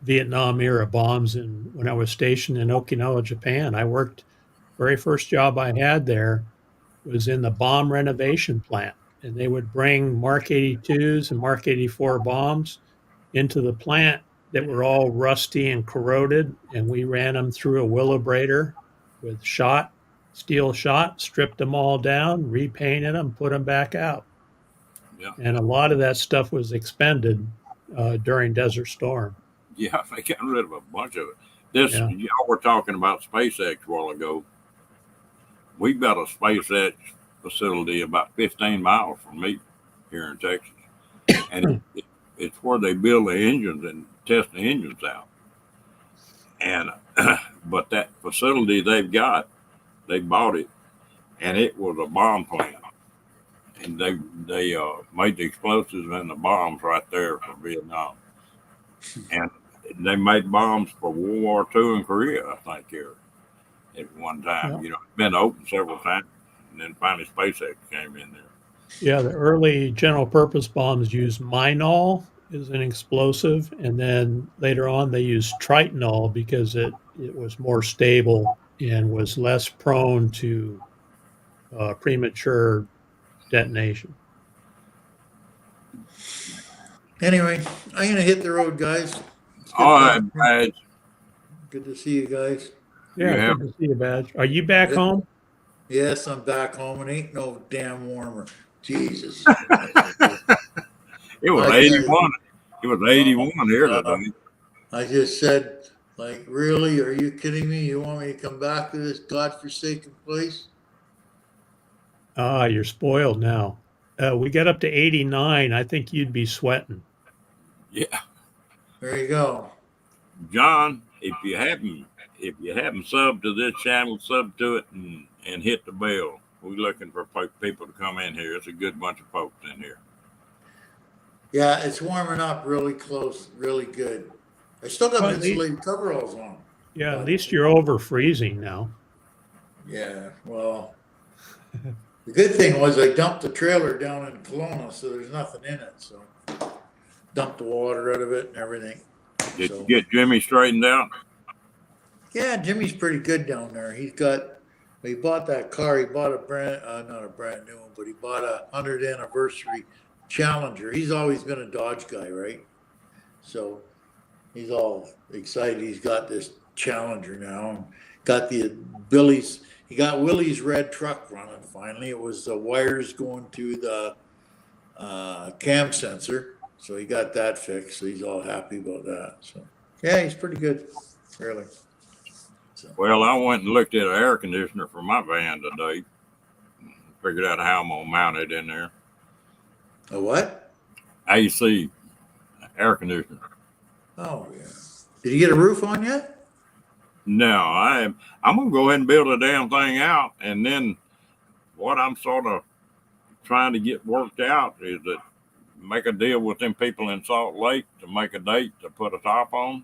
[SPEAKER 2] Vietnam era bombs when I was stationed in Okinawa, Japan. I worked, very first job I had there was in the bomb renovation plant. And they would bring Mark 82s and Mark 84 bombs into the plant that were all rusty and corroded. And we ran them through a Wheelabrator with shot. steel shot, stripped them all down, repainted them, put them back out.
[SPEAKER 1] Yeah.
[SPEAKER 2] And a lot of that stuff was expended during Desert Storm.
[SPEAKER 1] Yeah, they got rid of a bunch of it. This
[SPEAKER 2] Yeah.
[SPEAKER 1] y'all were talking about SpaceX a while ago. We've got a SpaceX facility about 15 miles from me here in Texas, and it's where they build the engines and test the engines out. And but that facility they've got, they bought it, and it was a bomb plant, and they made the explosives and the bombs right there for Vietnam, and they made bombs for World War II and Korea, I think, here at one time.
[SPEAKER 2] Yeah.
[SPEAKER 1] You know, it's been open several times, and then finally SpaceX came in there.
[SPEAKER 2] Yeah, the early general purpose bombs used Minol as an explosive, and then later on they used Tritonol because it was more stable and was less prone to premature detonation.
[SPEAKER 3] Anyway, I'm gonna hit the road, guys. It's good
[SPEAKER 1] All right,
[SPEAKER 3] talking.
[SPEAKER 1] Badge.
[SPEAKER 3] Good to see you guys.
[SPEAKER 2] Yeah,
[SPEAKER 1] Yeah.
[SPEAKER 2] good to see you, Badge. Are you back
[SPEAKER 3] Yeah.
[SPEAKER 2] home?
[SPEAKER 3] Yes, I'm back home and ain't no damn warmer. Jesus.
[SPEAKER 1] It was
[SPEAKER 3] I tell you.
[SPEAKER 1] 81. It was 81 here today.
[SPEAKER 3] I just said, like, really? Are you kidding me? You want me to come back to this godforsaken place?
[SPEAKER 2] Ah, you're spoiled now. We got up to 89. I think you'd be sweating.
[SPEAKER 1] Yeah,
[SPEAKER 3] There you go.
[SPEAKER 1] John. If you haven't subbed to this channel, sub to it and hit the bell. We're looking for people to come in here. It's a good bunch of folks in here.
[SPEAKER 3] Yeah, it's warming up really close, really good. I still got
[SPEAKER 2] Well,
[SPEAKER 3] my insulated coveralls on.
[SPEAKER 2] Yeah,
[SPEAKER 3] But-
[SPEAKER 2] at least you're over freezing now.
[SPEAKER 3] Yeah, well, the good thing was I dumped the trailer down in Kelowna, so there's nothing in it. So dumped the water out of it and everything.
[SPEAKER 1] Did
[SPEAKER 3] So-
[SPEAKER 1] you get Jimmy straightened out?
[SPEAKER 3] Yeah, Jimmy's pretty good down there. He bought that car. He bought not a brand new one, but he bought a 100th anniversary Challenger. He's always been a Dodge guy, right? So he's all excited. He's got this Challenger now, and got he got Willie's red truck running finally. It was the wires going to the cam sensor, so he got that fixed. So he's all happy about that. So yeah, he's pretty good, really. So,
[SPEAKER 1] Well, I went and looked at an air conditioner for my van today. Figured out how I'm gonna mount it in there.
[SPEAKER 3] a what?
[SPEAKER 1] AC air conditioner.
[SPEAKER 3] Oh yeah. Did you get a roof on yet?
[SPEAKER 1] No, I'm gonna go ahead and build the damn thing out, and then what I'm sort of trying to get worked out is that make a deal with them people in Salt Lake to make a date to put a top on.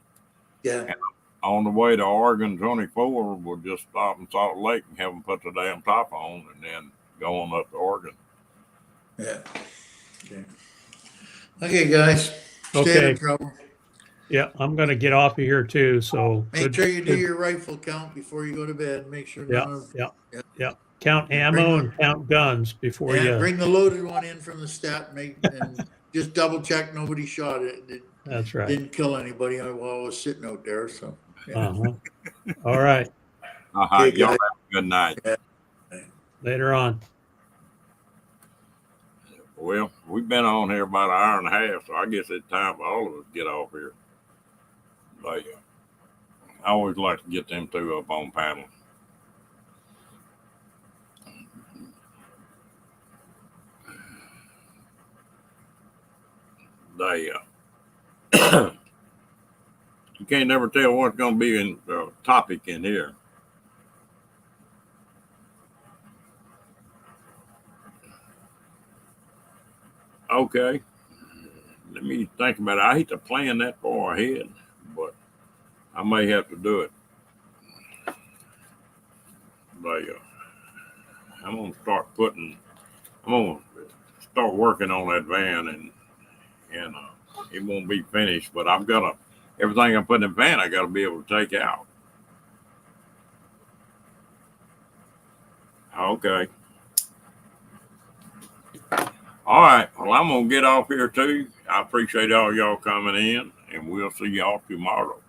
[SPEAKER 3] Yeah.
[SPEAKER 1] On the way to Oregon 24, we'll just stop in Salt Lake and have them put the damn top on, and then go on up to Oregon.
[SPEAKER 3] Yeah. Okay. Okay, guys. Stay out
[SPEAKER 2] Okay.
[SPEAKER 3] of trouble.
[SPEAKER 2] Yeah, I'm going to get off of here too. So
[SPEAKER 3] Make sure you do your rifle count before you go to bed. Make sure none of
[SPEAKER 2] yeah. Count ammo and count guns before you.
[SPEAKER 3] bring the loaded one in from the stat, and just double check nobody shot it. It
[SPEAKER 2] That's right.
[SPEAKER 3] didn't kill anybody while I was sitting out there. So yeah.
[SPEAKER 2] Uh-huh. All right.
[SPEAKER 3] Okay,
[SPEAKER 1] Y'all
[SPEAKER 3] guys.
[SPEAKER 1] have a good night.
[SPEAKER 2] Later on.
[SPEAKER 1] Well, we've been on here about an hour and a half, so I guess it's time for all of us to get off here. But I always like to get them two up on panel. They, you can't never tell what's going to be in the topic in here. Okay. Let me think about it. I hate to plan that far ahead, but I may have to do it. But I'm gonna start working on that van, and it won't be finished. But I've got everything I put in the van, I got to be able to take out. Okay. All right. Well, I'm going to get off here too. I appreciate all y'all coming in, and we'll see y'all tomorrow.